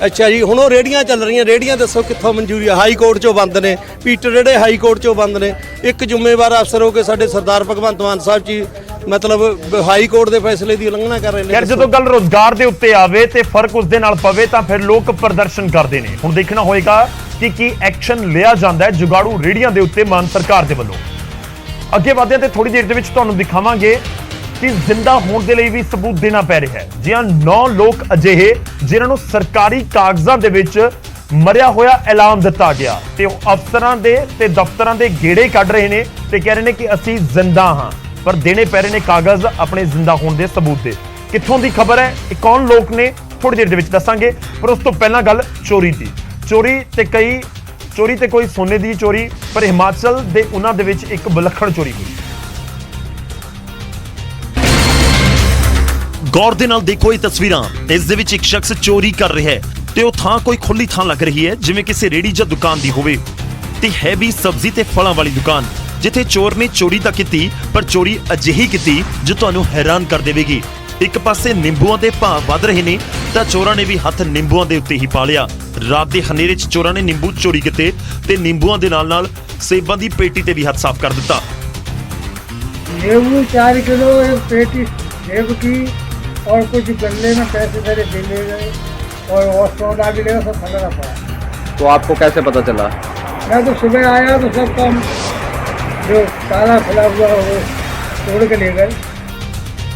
ਅੱਛਾ ਜੀ, ਹੁਣ ਉਹ ਰੇੜੀਆਂ ਚੱਲ ਰਹੀਆਂ, ਰੇੜੀਆਂ ਦੱਸੋ ਕਿੱਥੋਂ ਮਨਜ਼ੂਰੀ ਆ? ਹਾਈ ਕੋਰਟ 'ਚੋਂ ਬੰਦ ਨੇ, ਪੀਟਰ ਜਿਹੜੇ ਹਾਈ ਕੋਰਟ 'ਚੋਂ ਬੰਦ ਨੇ। ਇੱਕ ਜ਼ਿੰਮੇਵਾਰ ਅਫਸਰ ਹੋ ਕੇ ਸਾਡੇ ਸਰਦਾਰ ਭਗਵੰਤ ਮਾਨ ਸਾਹਿਬ ਜੀ ਮਤਲਬ ਹਾਈ ਕੋਰਟ ਦੇ ਫੈਸਲੇ ਦੀ ਉਲੰਘਣਾ ਕਰ ਰਹੇ ਨੇ। ਯਾਰ ਜਦੋਂ ਗੱਲ ਰੋਜ਼ਗਾਰ ਦੇ ਉੱਤੇ ਆਵੇ ਤੇ ਫਰਕ ਉਸ ਦੇ ਨਾਲ ਪਵੇ ਤਾਂ ਫਿਰ ਲੋਕ ਪ੍ਰਦਰਸ਼ਨ ਕਰਦੇ ਨੇ। ਹੁਣ ਦੇਖਣਾ ਹੋਏਗਾ ਕਿ ਕੀ ਐਕਸ਼ਨ ਲਿਆ ਜਾਂਦਾ ਹੈ ਜੁਗਾੜੂ ਰੇੜੀਆਂ ਦੇ ਉੱਤੇ ਮਾਨ ਸਰਕਾਰ ਦੇ ਵੱਲੋਂ। ਅੱਗੇ ਵਧਦੇ ਤੇ ਥੋੜੀ ਦੇਰ ਦੇ ਵਿੱਚ ਤੁਹਾਨੂੰ ਦਿਖਾਵਾਂਗੇ ਕਿ ਜ਼ਿੰਦਾ ਹੋਣ ਦੇ ਲਈ ਵੀ ਸਬੂਤ ਦੇਣਾ ਪੈ ਰਿਹਾ ਹੈ। ਜੀ ਹਾਂ, 9 ਲੋਕ ਅਜਿਹੇ ਜਿਨ੍ਹਾਂ ਨੂੰ ਸਰਕਾਰੀ ਕਾਗਜ਼ਾਂ ਦੇ ਵਿੱਚ ਮਰਿਆ ਹੋਇਆ ਐਲਾਨ ਦਿੱਤਾ ਗਿਆ ਤੇ ਉਹ ਅਫਸਰਾਂ ਦੇ ਤੇ ਦਫ਼ਤਰਾਂ ਦੇ ਗੇੜੇ ਕੱਢ ਰਹੇ ਨੇ ਤੇ ਕਹਿ ਰਹੇ ਨੇ ਕਿ ਅਸੀਂ ਜ਼ਿੰਦਾ ਹਾਂ, ਪਰ ਦੇਣੇ ਪੈ ਰਹੇ ਨੇ ਕਾਗਜ਼ ਆਪਣੇ ਜ਼ਿੰਦਾ ਹੋਣ ਦੇ ਸਬੂਤ ਦੇ। ਕਿੱਥੋਂ ਦੀ ਖਬਰ ਹੈ, ਇਹ ਕੌਣ ਲੋਕ ਨੇ, ਥੋੜੀ ਦੇਰ ਦੇ ਵਿੱਚ ਦੱਸਾਂਗੇ। ਪਰ ਉਸ ਤੋਂ ਪਹਿਲਾਂ ਗੱਲ ਚੋਰੀ ਦੀ। ਚੋਰੀ ਤੇ ਕੋਈ ਸੋਨੇ ਦੀ ਚੋਰੀ, ਪਰ ਹਿਮਾਚਲ ਦੇ ਉਹਨਾਂ ਦੇ ਵਿੱਚ ਇੱਕ ਵਿਲੱਖਣ ਚੋਰੀ ਹੋਈ। ਗੌਰ ਦੇ ਨਾਲ ਦੇਖੋ ਇਹ ਤਸਵੀਰਾਂ। ਇਸ ਦੇ ਵਿੱਚ ਇੱਕ ਸ਼ਖਸ ਚੋਰੀ ਕਰ ਰਿਹਾ ਹੈ ਤੇ ਉਹ ਥਾਂ ਕੋਈ ਖੁੱਲੀ ਥਾਂ ਲੱਗ ਰਹੀ ਹੈ, ਜਿਵੇਂ ਕਿਸੇ ਰੇੜੀ ਜਾਂ ਦੁਕਾਨ ਦੀ ਹੋਵੇ ਤੇ ਹੈ ਵੀ ਸਬਜ਼ੀ ਤੇ ਫਲਾਂ ਵਾਲੀ ਦੁਕਾਨ, ਜਿੱਥੇ ਚੋਰ ਨੇ ਚੋਰੀ ਤਾਂ ਕੀਤੀ ਪਰ ਚੋਰੀ ਅਜਿਹੀ ਕੀਤੀ ਜੋ ਤੁਹਾਨੂੰ ਹੈਰਾਨ ਕਰ ਦੇਵੇਗੀ। ਇੱਕ ਪਾਸੇ ਨਿੰਬੂਆਂ ਦੇ ਭਾਅ ਵੱਧ ਰਹੇ ਨੇ ਤਾਂ ਚੋਰਾਂ ਨੇ ਵੀ ਹੱਥ ਨਿੰਬੂਆਂ ਦੇ ਉੱਤੇ ਹੀ ਪਾ ਲਿਆ। ਰਾਤ ਦੇ ਹਨੇਰੇ 'ਚ ਚੋਰਾਂ ਨੇ ਨਿੰਬੂ ਚੋਰੀ ਕੀਤੇ ਤੇ ਨਿੰਬੂਆਂ ਦੇ ਨਾਲ-ਨਾਲ ਸੇਬਾਂ ਦੀ ਪੇਟੀ ਤੇ ਵੀ ਹੱਥ ਸਾਫ਼ ਕਰ ਦਿੱਤਾ। नींबू 4 किलो, एक पेटी सेब की और कुछ गन्ने में पैसे मेरे दे ले गए और सोडा भी ले सब खड़ा पड़ा। तो आपको कैसे पता चला? मैं तो सुबह आया तो सब काम जो ताला खुला हुआ वो तोड़ के ले गए।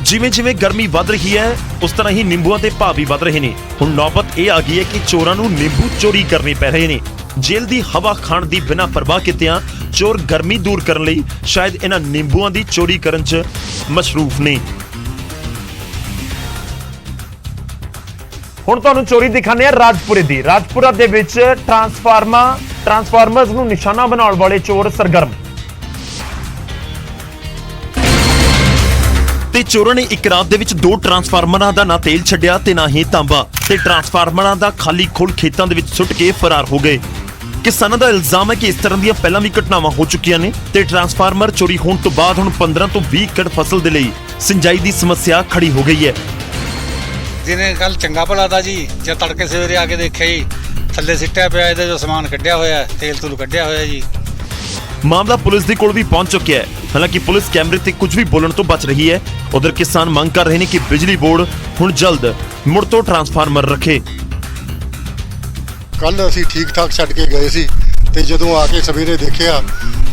ਜਿਵੇਂ-ਜਿਵੇਂ ਗਰਮੀ ਵੱਧ ਰਹੀ ਹੈ ਉਸ ਤਰ੍ਹਾਂ ਹੀ ਨਿੰਬੂਆਂ ਦੇ ਭਾਅ ਵੀ ਵੱਧ ਰਹੇ ਨੇ। ਹੁਣ ਨੌਬਤ ਇਹ ਆ ਗਈ ਹੈ ਕਿ ਚੋਰਾਂ ਨੂੰ ਨਿੰਬੂ ਚੋਰੀ ਕਰਨੇ ਪੈ ਰਹੇ ਨੇ। ਜੇਲ੍ਹ ਦੀ ਹਵਾ ਖਾਣ ਦੀ ਬਿਨਾਂ ਪਰਵਾਹ ਕੀਤਿਆਂ ਚੋਰ ਗਰਮੀ ਦੂਰ ਕਰਨ ਲਈ ਸ਼ਾਇਦ ਇਹਨਾਂ ਨਿੰਬੂਆਂ ਦੀ ਚੋਰੀ ਕਰਨ 'ਚ ਮਸ਼ਰੂਫ ਨੇ। ਹੁਣ ਤੁਹਾਨੂੰ ਚੋਰੀ ਦਿਖਾਣੇ ਆ ਰਾਜਪੁਰੇ ਦੀ। ਰਾਜਪੁਰਾ ਦੇ ਵਿੱਚ ਟਰਾਂਸਫਾਰਮਰਸ ਨੂੰ ਨਿਸ਼ਾਨਾ ਬਣਾਉਣ ਵਾਲੇ ਚੋਰ ਸਰਗਰਮ ਤੇ ਚੋਰਾਂ ਨੇ ਇੱਕ ਰਾਤ ਦੇ ਵਿੱਚ 2 ਟਰਾਂਸਫਾਰਮਰਾਂ ਦਾ ਨਾ ਤੇਲ ਛੱਡਿਆ ਤੇ ਨਾ ਹੀ ਤਾਂਬਾ ਤੇ ਟਰਾਂਸਫਾਰਮਰਾਂ ਦਾ ਖਾਲੀ ਖੁੱਲ ਖੇਤਾਂ ਦੇ ਵਿੱਚ ਸੁੱਟ ਕੇ ਫਰਾਰ ਹੋ ਗਏ। ਕਿਸਾਨਾਂ ਦਾ ਇਲਜ਼ਾਮ ਹੈ ਕਿ ਇਸ ਤਰ੍ਹਾਂ ਦੀਆਂ ਪਹਿਲਾਂ ਵੀ ਘਟਨਾਵਾਂ ਹੋ ਚੁੱਕੀਆਂ ਨੇ ਤੇ ਟਰਾਂਸਫਾਰਮਰ ਚੋਰੀ ਹੋਣ ਤੋਂ ਬਾਅਦ ਹੁਣ 15 ਤੋਂ 20 ਏਕੜ ਫਸਲ ਦੇ ਲਈ ਸਿੰਜਾਈ ਦੀ ਸਮੱਸਿਆ ਖੜੀ ਹੋ ਗਈ ਹੈ। ਜਿਹਨੇ ਕੱਲ ਚੰਗਾ ਭਲਾ ਦਾ ਜੀ, ਜਦ ਤੜਕੇ ਸਵੇਰੇ ਆ ਕੇ ਦੇਖਿਆ ਜੀ ਥੱਲੇ ਸਿੱਟਿਆ ਪਿਆ ਇਹਦਾ ਜੋ ਸਮਾਨ ਕੱਢਿਆ ਹੋਇਆ, ਤੇਲ ਤੂਲ ਕੱਢਿਆ ਹੋਇਆ ਜੀ। ਮਾਮਲਾ ਪੁਲਿਸ ਦੇ ਕੋਲ ਵੀ ਪਹੁੰਚ ਚੁੱਕਿਆ ਹੈ। ਹਾਲਾਂਕਿ ਪੁਲਿਸ ਕੈਮਰੇ ਤੇ ਕੁਝ ਵੀ ਬੋਲਣ ਤੋਂ ਬਚ ਰਹੀ ਹੈ। ਉਧਰ ਕਿਸਾਨ ਮੰਗ ਕਰ ਰਹੇ ਨੇ ਕਿ ਬਿਜਲੀ ਬੋਰਡ ਹੁਣ ਜਲਦ ਮੁੜ ਤੋਂ ਟਰਾਂਸਫਾਰਮਰ ਰੱਖੇ। ਕੱਲ ਅਸੀਂ ਠੀਕ ਠਾਕ ਛੱਡ ਕੇ ਗਏ ਸੀ ਤੇ ਜਦੋਂ ਆ ਕੇ ਸਵੇਰੇ ਦੇਖਿਆ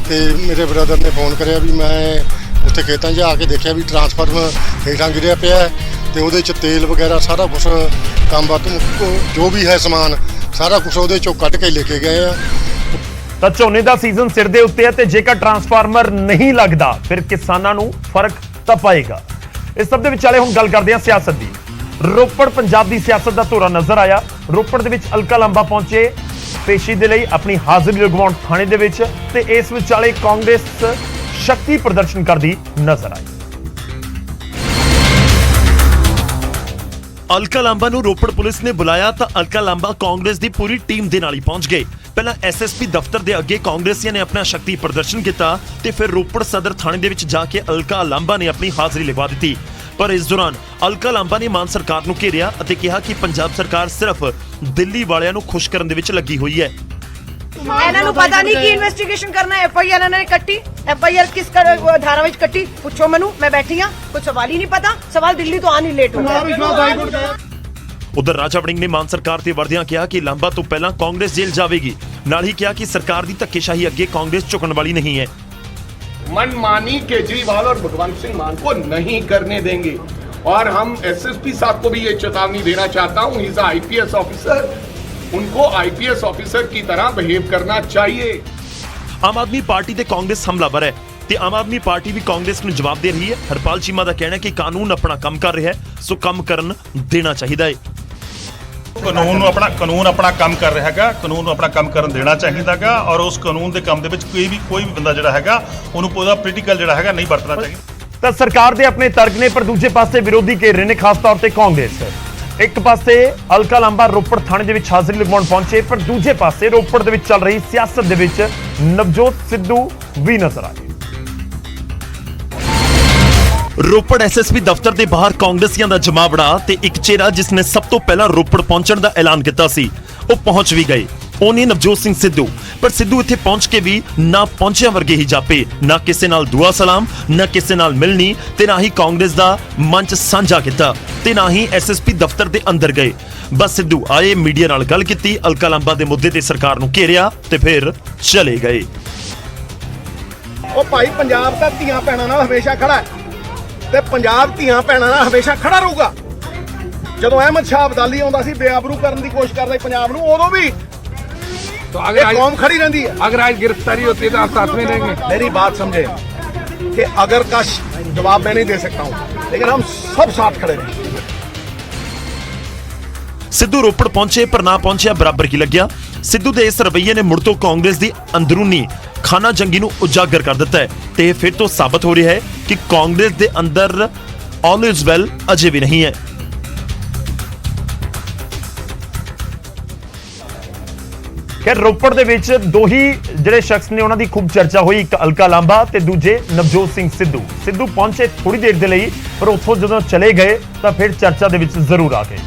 ਤੇ ਮੇਰੇ ਬ੍ਰਦਰ ਨੇ ਫੋਨ ਕਰਿਆ ਵੀ ਮੈਂ ਉੱਥੇ ਖੇਤਾਂ 'ਚ ਆ ਕੇ ਦੇਖਿਆ ਵੀ ਟਰਾਂਸਫਾਰਮਰ ਹੇਠਾਂ ਗਿਰਿਆ ਪਿਆ ਤੇ ਉਹਦੇ 'ਚ ਤੇਲ ਵਗੈਰਾ ਸਾਰਾ ਕੁਝ ਤਾਂਬਾ ਜੋ ਵੀ ਹੈ ਸਮਾਨ ਸਾਰਾ ਕੁਝ ਉਹਦੇ 'ਚੋਂ ਕੱਢ ਕੇ ਲੈ ਕੇ ਗਏ ਆ। ਤਾਂ ਝੋਨੇ ਦਾ ਸੀਜ਼ਨ ਸਿਰ ਦੇ ਉੱਤੇ ਹੈ ਤੇ ਜੇਕਰ ਟਰਾਂਸਫਾਰਮਰ ਨਹੀਂ ਲੱਗਦਾ ਫਿਰ ਕਿਸਾਨਾਂ ਨੂੰ ਫਰਕ ਤਾਂ ਪਏਗਾ। ਇਸ ਸਭ ਦੇ ਵਿਚਾਲੇ ਹੁਣ ਗੱਲ ਕਰਦੇ ਹਾਂ ਸਿਆਸਤ ਦੀ। ਰੋਪੜ ਪੰਜਾਬ ਦੀ ਸਿਆਸਤ ਦਾ ਧੋਰਾ ਨਜ਼ਰ ਆਇਆ। ਰੋਪੜ ਦੇ ਵਿੱਚ ਅਲਕਾ ਲਾਂਬਾ ਪਹੁੰਚੇ ਪੇਸ਼ੀ ਦੇ ਲਈ ਆਪਣੀ ਹਾਜ਼ਰੀ ਲਗਵਾਉਣ ਥਾਣੇ ਦੇ ਵਿੱਚ ਤੇ ਇਸ ਵਿਚਾਲੇ ਕਾਂਗਰਸ ਸ਼ਕਤੀ ਪ੍ਰਦਰਸ਼ਨ ਕਰਦੀ ਨਜ਼ਰ ਆਈ। ਅਲਕਾ ਲਾਂਬਾ ਨੂੰ ਰੋਪੜ ਪੁਲਿਸ ਨੇ ਬੁਲਾਇਆ ਤਾਂ ਅਲਕਾ ਲਾਂਬਾ ਕਾਂਗਰਸ ਦੀ ਪੂਰੀ ਟੀਮ ਦੇ ਨਾਲ ਹੀ ਪਹੁੰਚ ਗਏ। ਪਹਿਲਾਂ ਐਸਐਸਪੀ ਦਫ਼ਤਰ ਦੇ ਅੱਗੇ ਕਾਂਗਰਸੀਆਂ ਨੇ ਆਪਣਾ ਸ਼ਕਤੀ ਪ੍ਰਦਰਸ਼ਨ ਕੀਤਾ ਤੇ ਫਿਰ ਰੋਪੜ ਸਦਰ ਥਾਣੇ ਦੇ ਵਿੱਚ ਜਾ ਕੇ ਅਲਕਾ ਲਾਂਬਾ ਨੇ ਆਪਣੀ ਹਾਜ਼ਰੀ ਲਗਵਾ ਦਿੱਤੀ। ਪਰ ਇਸ ਦੌਰਾਨ ਅਲਕਾ ਲਾਂਬਾ ਨੇ ਮਾਨ ਸਰਕਾਰ ਨੂੰ ਘੇਰਿਆ ਅਤੇ ਕਿਹਾ ਕਿ ਪੰਜਾਬ ਸਰਕਾਰ ਸਿਰਫ ਦਿੱਲੀ ਵਾਲਿਆਂ ਨੂੰ ਖੁਸ਼ ਕਰਨ ਦੇ ਵਿੱਚ ਲੱਗੀ ਹੋਈ ਹੈ। ਇਹਨਾਂ ਨੂੰ ਪਤਾ ਨਹੀਂ ਕਿ ਇਨਵੈਸਟੀਗੇਸ਼ਨ ਕਰਨਾ ਹੈ। ਐਫਆਈਆਰ ਇਹਨਾਂ ਨੇ ਕੱਟੀ, ਐਫਆਈਆਰ ਕਿਸ ਧਾਰਾ ਵਿੱਚ ਕੱਟੀ ਪੁੱਛੋ ਮੈਨੂੰ, ਮੈਂ ਬੈਠੀ ਹਾਂ, ਕੁਝ ਸਵਾਲ ਹੀ ਨਹੀਂ ਪਤਾ। ਸਵਾਲ ਦਿੱਲੀ ਤੋਂ ਆਣੀ ਲੇਟ ਹੋ ਗਿਆ। ਉਧਰ ਰਾਜਾ ਵੜਿੰਗ ਨੇ ਮਾਨ ਸਰਕਾਰ ਤੇ ਵਰਦਿਆਂ ਕਿਹਾ ਕਿ ਲਾਂਬਾ ਤੋਂ ਪਹਿਲਾਂ ਕਾਂਗਰਸ ਜੇਲ੍ਹ ਜਾਵੇਗੀ। ਨਾਲ ਹੀ ਕਿਹਾ ਕਿ ਸਰਕਾਰ ਦੀ ਧੱਕੇਸ਼ਾਹੀ ਅੱਗੇ ਕਾਂਗਰਸ ਝੁਕਣ ਵਾਲੀ नहीं है। मनमानी केजरीवाल और भगवंत सिंह मान को नहीं करने देंगे और हम एसएसपी साहब को भी ये चेतावनी देना चाहता हूँ, ही इज आईपीएस ऑफिसर, उनको आईपीएस ऑफिसर की तरह बिहेव करना चाहिए। आम आदमी पार्टी ते कांग्रेस हमलावर है ते आम आदमी पार्टी भी कांग्रेस ਨੂੰ ਜਵਾਬ ਦੇ ਰਹੀ ਹੈ। ਹਰਪਾਲ ਚੀਮਾ ਦਾ ਕਹਿਣਾ ਹੈ ਕਿ ਕਾਨੂੰਨ ਆਪਣਾ ਕੰਮ ਕਰ ਰਿਹਾ ਹੈ, ਸੋ ਕੰਮ ਕਰਨ ਦੇਣਾ ਚਾਹੀਦਾ ਹੈ। ਕਾਨੂੰਨ ਆਪਣਾ ਕੰਮ ਕਰ ਰਿਹਾ ਹੈਗਾ, ਕਾਨੂੰਨ ਨੂੰ ਆਪਣਾ ਕੰਮ ਕਰਨ ਦੇਣਾ ਚਾਹੀਦਾਗਾ ਔਰ ਉਸ ਕਾਨੂੰਨ ਦੇ ਕੰਮ ਦੇ ਵਿੱਚ ਕੋਈ ਵੀ ਬੰਦਾ ਜਿਹੜਾ ਹੈਗਾ ਉਹਨੂੰ ਉਹਦਾ ਪੋਲੀਟੀਕਲ ਜਿਹੜਾ ਹੈਗਾ ਨਹੀਂ ਵਰਤਣਾ ਚਾਹੀਦਾ। ਤਾਂ ਸਰਕਾਰ ਦੇ ਆਪਣੇ ਤਰਕ ਨੇ, ਪਰ ਦੂਜੇ ਪਾਸੇ ਵਿਰੋਧੀ ਘੇਰ ਰਹੇ ਨੇ, ਖਾਸ ਤੌਰ ਤੇ ਕਾਂਗਰਸ। ਇੱਕ ਪਾਸੇ ਅਲਕਾ ਲਾਂਬਾ ਰੋਪੜ ਥਾਣੇ ਦੇ ਵਿੱਚ ਹਾਜ਼ਰੀ ਲਗਵਾਉਣ ਪਹੁੰਚੇ, ਪਰ ਦੂਜੇ ਪਾਸੇ ਰੋਪੜ ਦੇ ਵਿੱਚ ਚੱਲ ਰਹੀ ਸਿਆਸਤ ਦੇ ਵਿੱਚ ਨਵਜੋਤ ਸਿੱਧੂ ਵੀ ਨਜ਼ਰ ਆਏ। ਰੋਪੜ ਐਸਐਸਪੀ ਦਫ਼ਤਰ ਦੇ ਬਾਹਰ ਕਾਂਗਰਸੀਆਂ ਦਾ ਜਮਾਵੜਾ ਤੇ ਇੱਕ ਚਿਹਰਾ ਜਿਸ ਨੇ ਸਭ ਤੋਂ ਪਹਿਲਾਂ ਰੋਪੜ ਪਹੁੰਚਣ ਦਾ ਐਲਾਨ ਕੀਤਾ ਸੀ, ਉਹ ਪਹੁੰਚ ਵੀ ਗਏ। ਉਹਨੇ ਨਵਜੋਤ ਸਿੰਘ ਸਿੱਧੂ। ਪਰ ਸਿੱਧੂ ਇੱਥੇ ਪਹੁੰਚ ਕੇ ਵੀ ਨਾ ਪਹੁੰਚਿਆ ਵਰਗੇ ਹੀ ਜਾਪੇ, ਨਾ ਕਿਸੇ ਨਾਲ ਦੁਆ ਸਲਾਮ, ਨਾ ਕਿਸੇ ਨਾਲ ਮਿਲਣੀ ਤੇ ਨਾ ਹੀ ਕਾਂਗਰਸ ਦਾ ਮੰਚ ਸਾਂਝਾ ਕੀਤਾ ਤੇ ਨਾ ਹੀ ਐਸਐਸਪੀ ਦਫ਼ਤਰ ਦੇ ਅੰਦਰ ਗਏ। ਬਸ ਸਿੱਧੂ ਆਏ, ਮੀਡੀਆ ਨਾਲ ਗੱਲ ਕੀਤੀ, ਅਲਕਾ ਲਾਂਬਾ ਦੇ ਮੁੱਦੇ ਤੇ ਸਰਕਾਰ ਨੂੰ ਘੇਰਿਆ ਤੇ ਫਿਰ ਚਲੇ ਗਏ। ਉਹ ਭਾਈ ਪੰਜਾਬ ਤਾਂ ਧੀਆਂ ਭੈਣਾਂ ਨਾਲ ਹਮੇਸ਼ਾ ਖੜਾ ਹੈ ਤੇ ਪੰਜਾਬ ਧੀਆਂ ਭੈਣਾਂ ਨਾਲ ਹਮੇਸ਼ਾ ਖੜਾ ਰਹੂਗਾ। ਜਦੋਂ ਅਹਿਮਦ ਸ਼ਾਹ ਅਬਦਾਲੀ ਆਉਂਦਾ ਸੀ, ਬੇਆਬਰੂ ਕਰਨ ਦੀ ਕੋਸ਼ਿਸ਼ ਕਰਦਾ ਸੀ ਪੰਜਾਬ ਨੂੰ, ਉਦੋਂ ਵੀ तो अगर कौम खड़ी रहती है। अगर आज गिरफ्तारी होती है तो आप साथ में रहेंगे? मेरी बात समझे कि अगर का जवाब मैं नहीं दे सकता हूं, लेकिन हम सब साथ खड़े रहेंगे। ਸਿੱਧੂ ਰੋਪੜ ਪਹੁੰਚੇ ਪਰ ਨਾ ਪਹੁੰਚਿਆ ਬਰਾਬਰ ਕੀ ਲੱਗਿਆ। ਸਿੱਧੂ ਦੇ ਇਸ ਰਵੱਈਏ ਨੇ ਮੁੜ ਤੋਂ ਕਾਂਗਰਸ ਦੀ ਅੰਦਰੂਨੀ ਖਾਨਾ ਜੰਗੀ ਨੂੰ ਉਜਾਗਰ ਕਰ ਦਿੱਤਾ ਹੈ ਤੇ ਇਹ ਫਿਰ ਤੋਂ ਸਾਬਤ ਹੋ ਰਿਹਾ ਹੈ ਕਿ ਕਾਂਗਰਸ ਦੇ ਅੰਦਰ ਆਲ ਇਜ਼ ਵੈਲ ਅਜੇ ਵੀ ਨਹੀਂ ਹੈ। ਖੈਰ ਰੋਪੜ ਦੇ ਵਿੱਚ ਦੋ ਹੀ ਜਿਹੜੇ ਸ਼ਖਸ ਨੇ ਉਹਨਾਂ ਦੀ ਖੂਬ ਚਰਚਾ ਹੋਈ, ਇੱਕ ਅਲਕਾ ਲਾਂਬਾ ਤੇ ਦੂਜੇ ਨਵਜੋਤ ਸਿੰਘ ਸਿੱਧੂ। ਸਿੱਧੂ ਪਹੁੰਚੇ ਥੋੜੀ ਦੇਰ ਦੇ ਲਈ, ਪਰ ਉੱਥੋਂ ਜਦੋਂ ਚਲੇ ਗਏ ਤਾਂ ਫਿਰ ਚਰਚਾ ਦੇ ਵਿੱਚ ਜ਼ਰੂਰ ਆ ਗਏ।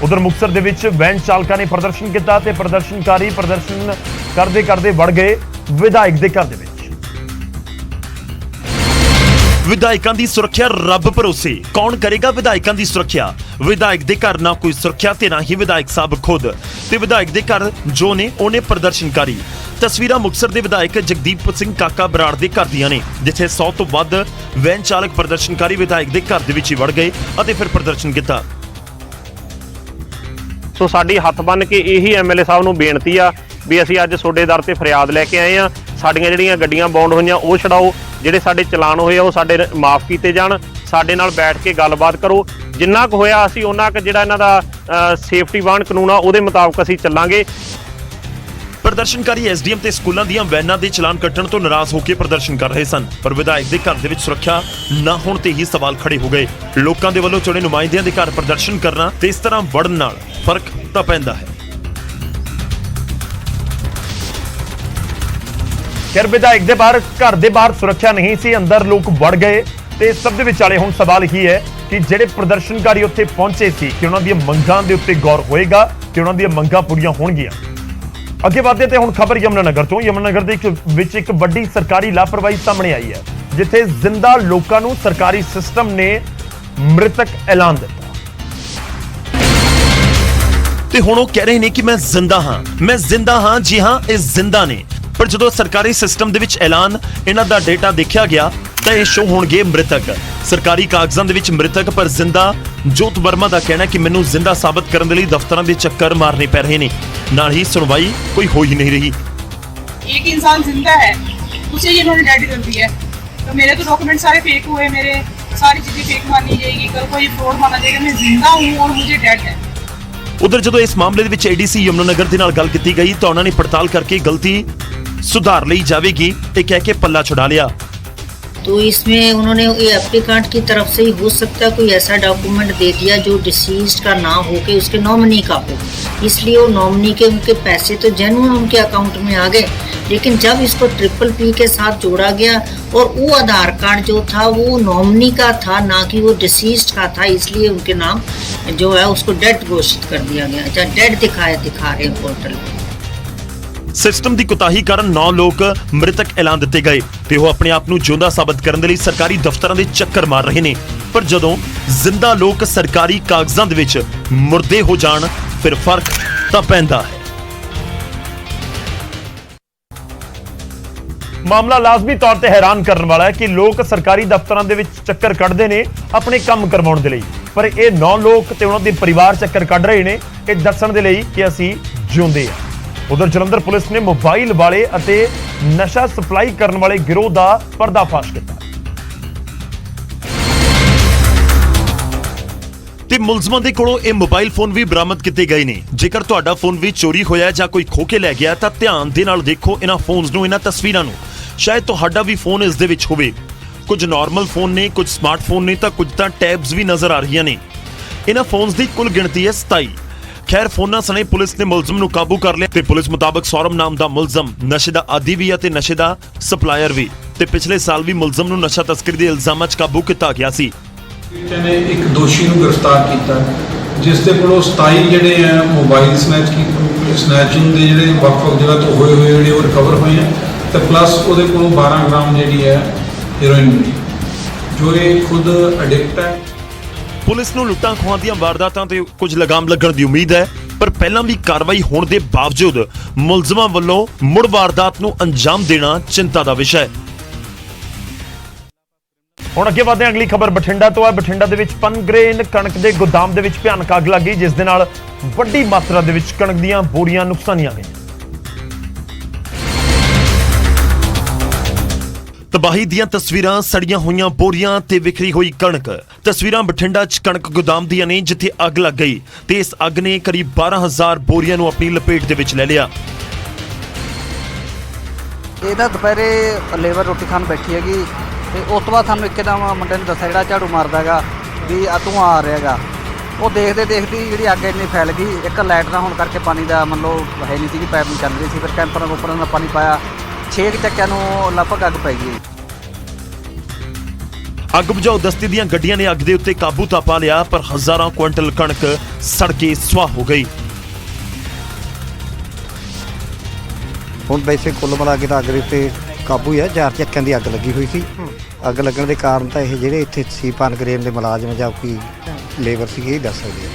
ਉਧਰ ਮੁਕਤਸਰ ਦੇ ਵਿੱਚ ਵੈਨ ਚਾਲਕਾਂ ਨੇ ਪ੍ਰਦਰਸ਼ਨ ਕੀਤਾ ਤੇ ਪ੍ਰਦਰਸ਼ਨਕਾਰੀ ਪ੍ਰਦਰਸ਼ਨ ਕਰਦੇ ਕਰਦੇ ਵੜ ਗਏ ਵਿਧਾਇਕ ਦੇ ਘਰ ਦੇ ਵਿੱਚ। ਵਿਧਾਇਕਾਂ ਦੀ ਸੁਰੱਖਿਆ ਰੱਬ ਭਰੋਸੇ, ਕੌਣ ਕਰੇਗਾ ਵਿਧਾਇਕਾਂ ਦੀ ਸੁਰੱਖਿਆ? ਵਿਧਾਇਕ ਦੇ ਘਰ ਨਾ ਕੋਈ ਸੁਰੱਖਿਆ ਤੇ ਨਾ ਹੀ ਵਿਧਾਇਕ ਸਾਹਿਬ ਖੁਦ। ਤੇ ਵਿਧਾਇਕ ਦੇ ਘਰ ਜੋ ਨੇ ਉਹਨੇ ਪ੍ਰਦਰਸ਼ਨਕਾਰੀ। ਤਸਵੀਰਾਂ ਮੁਕਤਸਰ ਦੇ ਵਿਧਾਇਕ ਜਗਦੀਪ ਸਿੰਘ ਕਾਕਾ ਬਰਾੜ ਦੇ ਘਰ ਦੀਆਂ ਨੇ, ਜਿੱਥੇ 100 ਤੋਂ ਵੱਧ ਵੈਨ ਚਾਲਕ ਪ੍ਰਦਰਸ਼ਨਕਾਰੀ ਵਿਧਾਇਕ ਦੇ ਘਰ ਦੇ ਵਿੱਚ ਹੀ ਵੜ ਗਏ ਅਤੇ ਫਿਰ ਪ੍ਰਦਰਸ਼ਨ ਕੀਤਾ। ਸੋ ਸਾਡੀ ਹੱਥ ਬੰਨ ਕੇ ਇਹੀ ਐਮਐਲਏ ਸਾਹਿਬ ਨੂੰ ਬੇਨਤੀ ਆ ਵੀ ਅਸੀਂ ਅੱਜ ਤੁਹਾਡੇ ਦਰ ਤੇ ਫਰਿਆਦ ਲੈ ਕੇ ਆਏ ਆ। ਸਾਡੀਆਂ ਜਿਹੜੀਆਂ ਗੱਡੀਆਂ ਬੌਂਡ ਹੋਈਆਂ ਉਹ ਛਡਾਓ, ਜਿਹੜੇ ਸਾਡੇ ਚਲਾਨ ਹੋਏ ਆ ਉਹ ਸਾਡੇ ਮਾਫ ਕੀਤੇ ਜਾਣ। ਸਾਡੇ ਨਾਲ ਬੈਠ ਕੇ ਗੱਲਬਾਤ ਕਰੋ, ਜਿੰਨਾ ਕੁ ਹੋਇਆ ਅਸੀਂ ਉਹਨਾਂ ਕੁ ਜਿਹੜਾ ਇਹਨਾਂ ਦਾ ਸੇਫਟੀ ਵਾਹਨ ਕਾਨੂੰਨ ਆ ਉਹਦੇ ਮੁਤਾਬਕ ਅਸੀਂ ਚੱਲਾਂਗੇ। ਪ੍ਰਦਰਸ਼ਨਕਾਰੀ ਐਸਡੀਐਮ ਤੇ ਸਕੂਲਾਂ ਦੀਆਂ ਵੈਨਾਂ ਦੇ ਚਲਾਨ ਕੱਟਣ ਤੋਂ ਨਾਰਾਜ਼ ਹੋ ਕੇ ਪ੍ਰਦਰਸ਼ਨ ਕਰ ਰਹੇ ਸਨ, ਪਰ ਵਿਧਾਇਕ ਦੇ ਘਰ ਦੇ ਵਿੱਚ ਸੁਰੱਖਿਆ ਨਾ ਹੋਣ ਤੇ ਹੀ ਸਵਾਲ ਖੜੇ ਹੋ ਗਏ। ਲੋਕਾਂ ਦੇ ਵੱਲੋਂ ਚੁਣੇ ਨੁਮਾਇੰਦਿਆਂ ਦੇ ਘਰ ਪ੍ਰਦਰਸ਼ਨ ਕਰਨਾ ਤੇ ਇਸ ਤਰ੍ਹਾਂ ਵੜਨ ਨਾਲ ਫਰਕ ਤਾਂ ਪੈਂਦਾ ਹੈ। ਖੈਰ ਵਿਧਾਇਕ ਦੇ ਬਾਹਰ ਘਰ ਦੇ ਬਾਹਰ ਸੁਰੱਖਿਆ ਨਹੀਂ ਸੀ, ਅੰਦਰ ਲੋਕ ਵੜ ਗਏ ਤੇ ਸਭ ਦੇ ਵਿਚਾਲੇ ਹੁਣ ਸਵਾਲ ਹੀ ਹੈ ਕਿ ਜਿਹੜੇ ਪ੍ਰਦਰਸ਼ਨਕਾਰੀ ਉੱਥੇ ਪਹੁੰਚੇ ਸੀ ਕਿ ਉਹਨਾਂ ਦੀਆਂ ਮੰਗਾਂ ਦੇ ਉੱਤੇ ਗੌਰ ਹੋਏਗਾ ਕਿ ਉਹਨਾਂ ਦੀਆਂ ਮੰਗਾਂ ਪੂਰੀਆਂ ਹੋਣਗੀਆਂ। ਅੱਗੇ ਵਧਦੇ ਤੇ ਹੁਣ ਖਬਰ ਯਮੁਨਾਨਗਰ ਤੋਂ। ਯਮੁਨਾਨਗਰ ਦੇ ਵਿੱਚ ਇੱਕ ਵੱਡੀ ਸਰਕਾਰੀ ਲਾਪਰਵਾਹੀ ਸਾਹਮਣੇ ਆਈ ਹੈ, ਜਿੱਥੇ ਜ਼ਿੰਦਾ ਲੋਕਾਂ ਨੂੰ ਸਰਕਾਰੀ ਸਿਸਟਮ ਨੇ ਮ੍ਰਿਤਕ ਐਲਾਨ ਦਿੱਤਾ ਤੇ ਹੁਣ ਉਹ ਕਹਿ ਰਹੇ ਨੇ ਕਿ ਮੈਂ ਜ਼ਿੰਦਾ ਹਾਂ। ਜੀ ਹਾਂ, ਇਹ ਜ਼ਿੰਦਾ ਨੇ, ਪਰ ਜਦੋਂ ਸਰਕਾਰੀ ਸਿਸਟਮ ਦੇ ਵਿੱਚ ਐਲਾਨ ਇਹਨਾਂ ਦਾ ਡੇਟਾ ਦੇਖਿਆ ਗਿਆ ਤਾਂ ਇਹ ਸ਼ੋ ਹੋਣਗੇ ਮ੍ਰਿਤਕ। ਸਰਕਾਰੀ ਕਾਗਜ਼ਾਂ ਦੇ ਵਿੱਚ ਮ੍ਰਿਤਕ ਪਰ ਜ਼ਿੰਦਾ। ਜੋਤ ਵਰਮਾ ਦਾ ਕਹਿਣਾ ਕਿ ਮੈਨੂੰ ਜ਼ਿੰਦਾ ਸਾਬਤ ਕਰਨ ਦੇ ਲਈ ਦਫ਼ਤਰਾਂ ਦੇ ਚੱਕਰ ਮਾਰਨੇ ਪੈ ਰਹੇ ਨੇ, ਨਾਲ ही सुनवाई कोई हो ही नहीं रही। एक इंसान जिंदा है, उसे ये इन्होंने डेड कर दिया है, तो मेरे तो डॉक्यूमेंट सारे फेक हुए, मेरे सारी चीजें फेक मानी जाएगी, कल कोई फ्रॉड माना जाएगा। मैं जिंदा हूँ और मुझे डेड है। उधर ਜਦੋਂ ਇਸ ਮਾਮਲੇ ਦੇ ਵਿੱਚ ਏਡੀਸੀ ਯਮੁਨਾਨਗਰ ਦੇ ਨਾਲ ਗੱਲ ਕੀਤੀ ਗਈ ਤਾਂ ਉਹਨਾਂ ਨੇ ਪੜਤਾਲ ਕਰਕੇ ਗਲਤੀ ਸੁਧਾਰ ਲਈ ਜਾਵੇਗੀ ਤੇ ਕਹਿ ਕੇ ਪੱਲਾ ਛੁਡਾ ਲਿਆ। तो इसमें उन्होंने ये एप्लीकेंट की तरफ से ही हो सकता है कोई ऐसा डॉक्यूमेंट दे दिया जो डिसीज्ड का ना हो के उसके नॉमिनी का हो, इसलिए वो नॉमिनी के उनके पैसे तो जेन्युइन उनके अकाउंट में आ गए। लेकिन जब इसको PPP के साथ जोड़ा गया और वो आधार कार्ड जो था वो नॉमिनी का था, ना कि वो डिसीज्ड का था, इसलिए उनके नाम जो है उसको डेड घोषित कर दिया गया, या डेड दिखा रहे हैं पोर्टल पे। सिस्टम ਦੀ ਕੁਤਾਹੀ ਕਾਰਨ 9 ਲੋਕ ਮ੍ਰਿਤਕ ਐਲਾਨ ਦਿੱਤੇ ਗਏ ਤੇ ਉਹ ਆਪਣੇ ਆਪ ਨੂੰ ਜਿਉਂਦਾ ਸਾਬਤ ਕਰਨ ਦੇ ਲਈ ਸਰਕਾਰੀ ਦਫ਼ਤਰਾਂ ਦੇ ਚੱਕਰ ਮਾਰ ਰਹੇ ਨੇ। ਪਰ ਜਦੋਂ ਜ਼ਿੰਦਾ ਲੋਕ ਸਰਕਾਰੀ ਕਾਗਜ਼ਾਂ ਦੇ ਵਿੱਚ ਮੁਰਦੇ ਹੋ ਜਾਣ ਫਿਰ ਫਰਕ ਤਾਂ ਪੈਂਦਾ ਹੈ। ਮਾਮਲਾ ਲਾਜ਼ਮੀ ਤੌਰ ਤੇ ਹੈਰਾਨ ਕਰਨ ਵਾਲਾ ਹੈ ਕਿ ਲੋਕ ਸਰਕਾਰੀ ਦਫ਼ਤਰਾਂ ਦੇ ਵਿੱਚ ਚੱਕਰ ਕੱਢਦੇ ਨੇ ਆਪਣੇ ਕੰਮ ਕਰਵਾਉਣ ਦੇ ਲਈ, ਪਰ ਇਹ 9 ਲੋਕ ਤੇ ਉਹਨਾਂ ਦੇ ਪਰਿਵਾਰ ਚੱਕਰ ਕੱਢ ਰਹੇ ਨੇ ਇਹ ਦੱਸਣ ਦੇ ਲਈ ਕਿ ਅਸੀਂ ਜਿਉਂਦੇ ਹਾਂ। ਉਧਰ ਜਲੰਧਰ ਪੁਲਿਸ ਨੇ ਮੋਬਾਈਲ ਵਾਲੇ ਅਤੇ ਨਸ਼ਾ ਸਪਲਾਈ ਕਰਨ ਵਾਲੇ ਗਿਰੋਹ ਦਾ ਪਰਦਾਫਾਸ਼ ਕੀਤਾ ਤੇ ਮੁਲਜ਼ਮਾਂ ਦੇ ਕੋਲੋਂ ਇਹ ਮੋਬਾਈਲ ਫੋਨ ਵੀ ਬਰਾਮਦ ਕੀਤੇ ਗਏ ਨੇ। ਜੇਕਰ ਤੁਹਾਡਾ ਫੋਨ ਵੀ ਚੋਰੀ ਹੋਇਆ ਜਾਂ ਕੋਈ ਖੋ ਕੇ ਲੈ ਗਿਆ ਤਾਂ ਧਿਆਨ ਦੇ ਨਾਲ ਦੇਖੋ ਇਹਨਾਂ ਫੋਨਸ ਨੂੰ, ਇਹਨਾਂ ਤਸਵੀਰਾਂ ਨੂੰ। ਸ਼ਾਇਦ ਤੁਹਾਡਾ ਵੀ ਫੋਨ ਇਸ ਦੇ ਵਿੱਚ ਹੋਵੇ। ਕੁਝ ਨਾਰਮਲ ਫੋਨ ਨੇ, ਕੁਝ ਸਮਾਰਟਫੋਨ ਨੇ ਤਾਂ ਕੁਝ ਤਾਂ ਟੈਬਸ ਵੀ ਨਜ਼ਰ ਆ ਰਹੀਆਂ ਨੇ। ਇਹਨਾਂ ਫੋਨਸ ਦੀ ਕੁੱਲ ਗਿਣਤੀ ਹੈ 27। ਖੈਰ ਫੋਨਾਂ ਸਣੇ ਪੁਲਿਸ ਨੇ ਮੁਲਜ਼ਮ ਨੂੰ ਕਾਬੂ ਕਰ ਲਿਆ ਤੇ ਪੁਲਿਸ ਮੁਤਾਬਕ ਸੌਰਵ ਨਾਮ ਦਾ ਮੁਲਜ਼ਮ ਨਸ਼ੇ ਦਾ ਆਦੀ ਵੀ ਹੈ ਤੇ ਨਸ਼ੇ ਦਾ ਸਪਲਾਇਰ ਵੀ, ਤੇ ਪਿਛਲੇ ਸਾਲ ਵੀ ਮੁਲਜ਼ਮ ਨੂੰ ਨਸ਼ਾ ਤਸਕਰੀ ਦੇ ਇਲਜ਼ਾਮਾਂ 'ਚ ਕਾਬੂ ਕੀਤਾ ਗਿਆ ਸੀ। ਨੇ ਇੱਕ ਦੋਸ਼ੀ ਨੂੰ ਗ੍ਰਿਫਤਾਰ ਕੀਤਾ ਜਿਸ ਦੇ ਕੋਲੋਂ 27 ਜਿਹੜੇ ਆ ਮੋਬਾਈਲ ਸਨੈਚਿੰਗ ਦੇ ਜਿਹੜੇ ਵੱਖ-ਵੱਖ ਜਗ੍ਹਾ ਤੋਂ ਹੋਏ ਜਿਹੜੇ ਉਹ ਰਿਕਵਰ ਹੋਏ ਆ ਤੇ ਪਲੱਸ ਉਹਦੇ ਕੋਲੋਂ 12 ਗ੍ਰਾਮ ਜਿਹੜੀ ਹੈ ਹੈਰੋਇਨ ਮਿਲੀ, ਜੋ ਇਹ ਖੁਦ ਐਡਿਕਟ ਹੈ। ਪੁਲਿਸ ਨੂੰ ਲੁੱਟਾਂ ਖੋਹਾਂ ਦੀਆਂ ਵਾਰਦਾਤਾਂ ਤੇ ਕੁਝ ਲਗਾਮ ਲੱਗਣ ਦੀ ਉਮੀਦ ਹੈ, ਪਰ ਪਹਿਲਾਂ ਵੀ ਕਾਰਵਾਈ ਹੋਣ ਦੇ ਬਾਵਜੂਦ ਮੁਲਜ਼ਮਾਂ ਵੱਲੋਂ ਮੁੜ ਵਾਰਦਾਤ ਨੂੰ ਅੰਜਾਮ ਦੇਣਾ ਚਿੰਤਾ ਦਾ ਵਿਸ਼ਾ ਹੈ। ਹੁਣ ਅੱਗੇ ਵਧਦੇ ਹਾਂ, ਅਗਲੀ ਖਬਰ ਬਠਿੰਡਾ ਤੋਂ ਹੈ। ਬਠਿੰਡਾ ਦੇ ਵਿੱਚ ਪਨਗ੍ਰੇਨ ਕਣਕ ਦੇ ਗੋਦਾਮ ਦੇ ਵਿੱਚ ਭਿਆਨਕ ਅੱਗ ਲੱਗ ਗਈ, ਜਿਸ ਦੇ ਨਾਲ ਵੱਡੀ ਮਾਤਰਾ ਦੇ ਵਿੱਚ ਕਣਕ ਦੀਆਂ ਬੋਰੀਆਂ ਨੁਕਸਾਨੀਆਂ ਗਈਆਂ। ਤਬਾਹੀ ਦੀਆਂ ਤਸਵੀਰਾਂ, ਸੜੀਆਂ ਹੋਈਆਂ ਬੋਰੀਆਂ ਤੇ ਵਿਖਰੀ ਹੋਈ ਕਣਕ। ਤਸਵੀਰਾਂ ਬਠਿੰਡਾ 'ਚ ਕਣਕ ਗੋਦਾਮ ਦੀਆਂ ਨੇ ਜਿੱਥੇ ਅੱਗ ਲੱਗ ਗਈ ਤੇ ਇਸ ਅੱਗ ਨੇ ਕਰੀਬ 12000 ਬੋਰੀਆਂ ਨੂੰ ਆਪਣੀ ਲਪੇਟ ਦੇ ਵਿੱਚ ਲੈ ਲਿਆ। ਇਹ ਤਾਂ ਦੁਪਹਿਰੇ ਲੇਬਰ ਰੋਟੀ ਖਾਣ ਬੈਠੀ ਹੈਗੀ ਤੇ ਉਸ ਤੋਂ ਬਾਅਦ ਸਾਨੂੰ ਇੱਕਦਮ ਮੁੰਡੇ ਨੇ ਦੱਸਿਆ ਜਿਹੜਾ ਝਾੜੂ ਮਾਰਦਾ ਹੈਗਾ ਵੀ ਆ ਧੂੰਆਂ ਆ ਰਿਹਾ ਹੈਗਾ। ਉਹ ਦੇਖਦੇ ਜਿਹੜੀ ਅੱਗ ਇੰਨੀ ਫੈਲ ਗਈ। ਇੱਕ ਲਾਈਟ ਨਾ ਹੋਣ ਕਰਕੇ ਪਾਣੀ ਦਾ ਮੰਨ ਲਓ ਹੈ ਨਹੀਂ ਸੀਗੀ, ਪਾਈਪ ਨਹੀਂ ਚੱਲ ਰਹੀ ਸੀ, ਫਿਰ ਕੈਂਪਰਾਂ ਉੱਪਰ ਨਾਲ ਪਾਣੀ ਪਾਇਆ, 6 ਚੱਕਿਆਂ ਨੂੰ ਲਗਭਗ ਅੱਗ ਪੈ ਗਈ। ਅੱਗ ਬੁਝਾਊ ਦਸਤੇ ਦੀਆਂ ਗੱਡੀਆਂ ਨੇ ਅੱਗ ਦੇ ਉੱਤੇ ਕਾਬੂ ਤਾਂ ਪਾ ਲਿਆ, ਪਰ ਹਜ਼ਾਰਾਂ ਕੁਇੰਟਲ ਕਣਕ ਸੜ ਕੇ ਸੁਆਹ ਹੋ ਗਈ। ਹੁਣ ਵੈਸੇ ਕੁੱਲ ਮਿਲਾ ਕੇ ਤਾਂ ਅੱਗ ਦੇ ਉੱਤੇ ਕਾਬੂ ਹੀ ਹੈ। 4 ਚੱਕਿਆਂ ਦੀ ਅੱਗ ਲੱਗੀ ਹੋਈ ਸੀ। ਅੱਗ ਲੱਗਣ ਦੇ ਕਾਰਨ ਤਾਂ ਇਹ ਜਿਹੜੇ ਇੱਥੇ ਸੀ ਪਨਗ੍ਰੇਨ ਦੇ ਮੁਲਾਜ਼ਮ ਜਾਂ ਕੋਈ ਲੇਬਰ ਸੀ ਇਹ ਦੱਸ ਸਕਦੇ ਆ।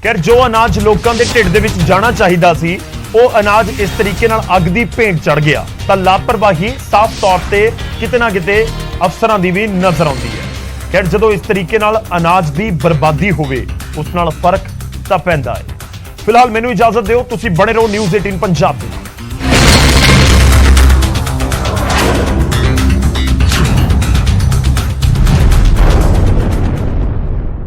ਖੈਰ ਜੋ ਅਨਾਜ ਲੋਕਾਂ ਦੇ ਢਿੱਡ ਦੇ ਵਿੱਚ ਜਾਣਾ ਚਾਹੀਦਾ ਸੀ ਉਹ ਅਨਾਜ ਇਸ ਤਰੀਕੇ ਨਾਲ ਅੱਗ ਦੀ ਭੇਂਟ ਚੜ ਗਿਆ ਤਾਂ ਲਾਪਰਵਾਹੀ ਸਾਫ਼ ਤੌਰ ਤੇ ਕਿਤੇ ਨਾ ਕਿਤੇ ਅਫਸਰਾਂ ਦੀ ਵੀ ਨਜ਼ਰ ਆਉਂਦੀ ਹੈ। ਖੈਰ ਜਦੋਂ ਇਸ ਤਰੀਕੇ ਨਾਲ ਅਨਾਜ ਦੀ ਬਰਬਾਦੀ ਹੋਵੇ ਉਸ ਨਾਲ ਫਰਕ ਤਾਂ ਪੈਂਦਾ ਹੈ। ਫਿਲਹਾਲ ਮੈਨੂੰ ਇਜਾਜ਼ਤ ਦਿਓ, ਤੁਸੀਂ ਬਣੇ ਰਹੋ ਨਿਊਜ਼ 18 ਪੰਜਾਬ ਦੇ।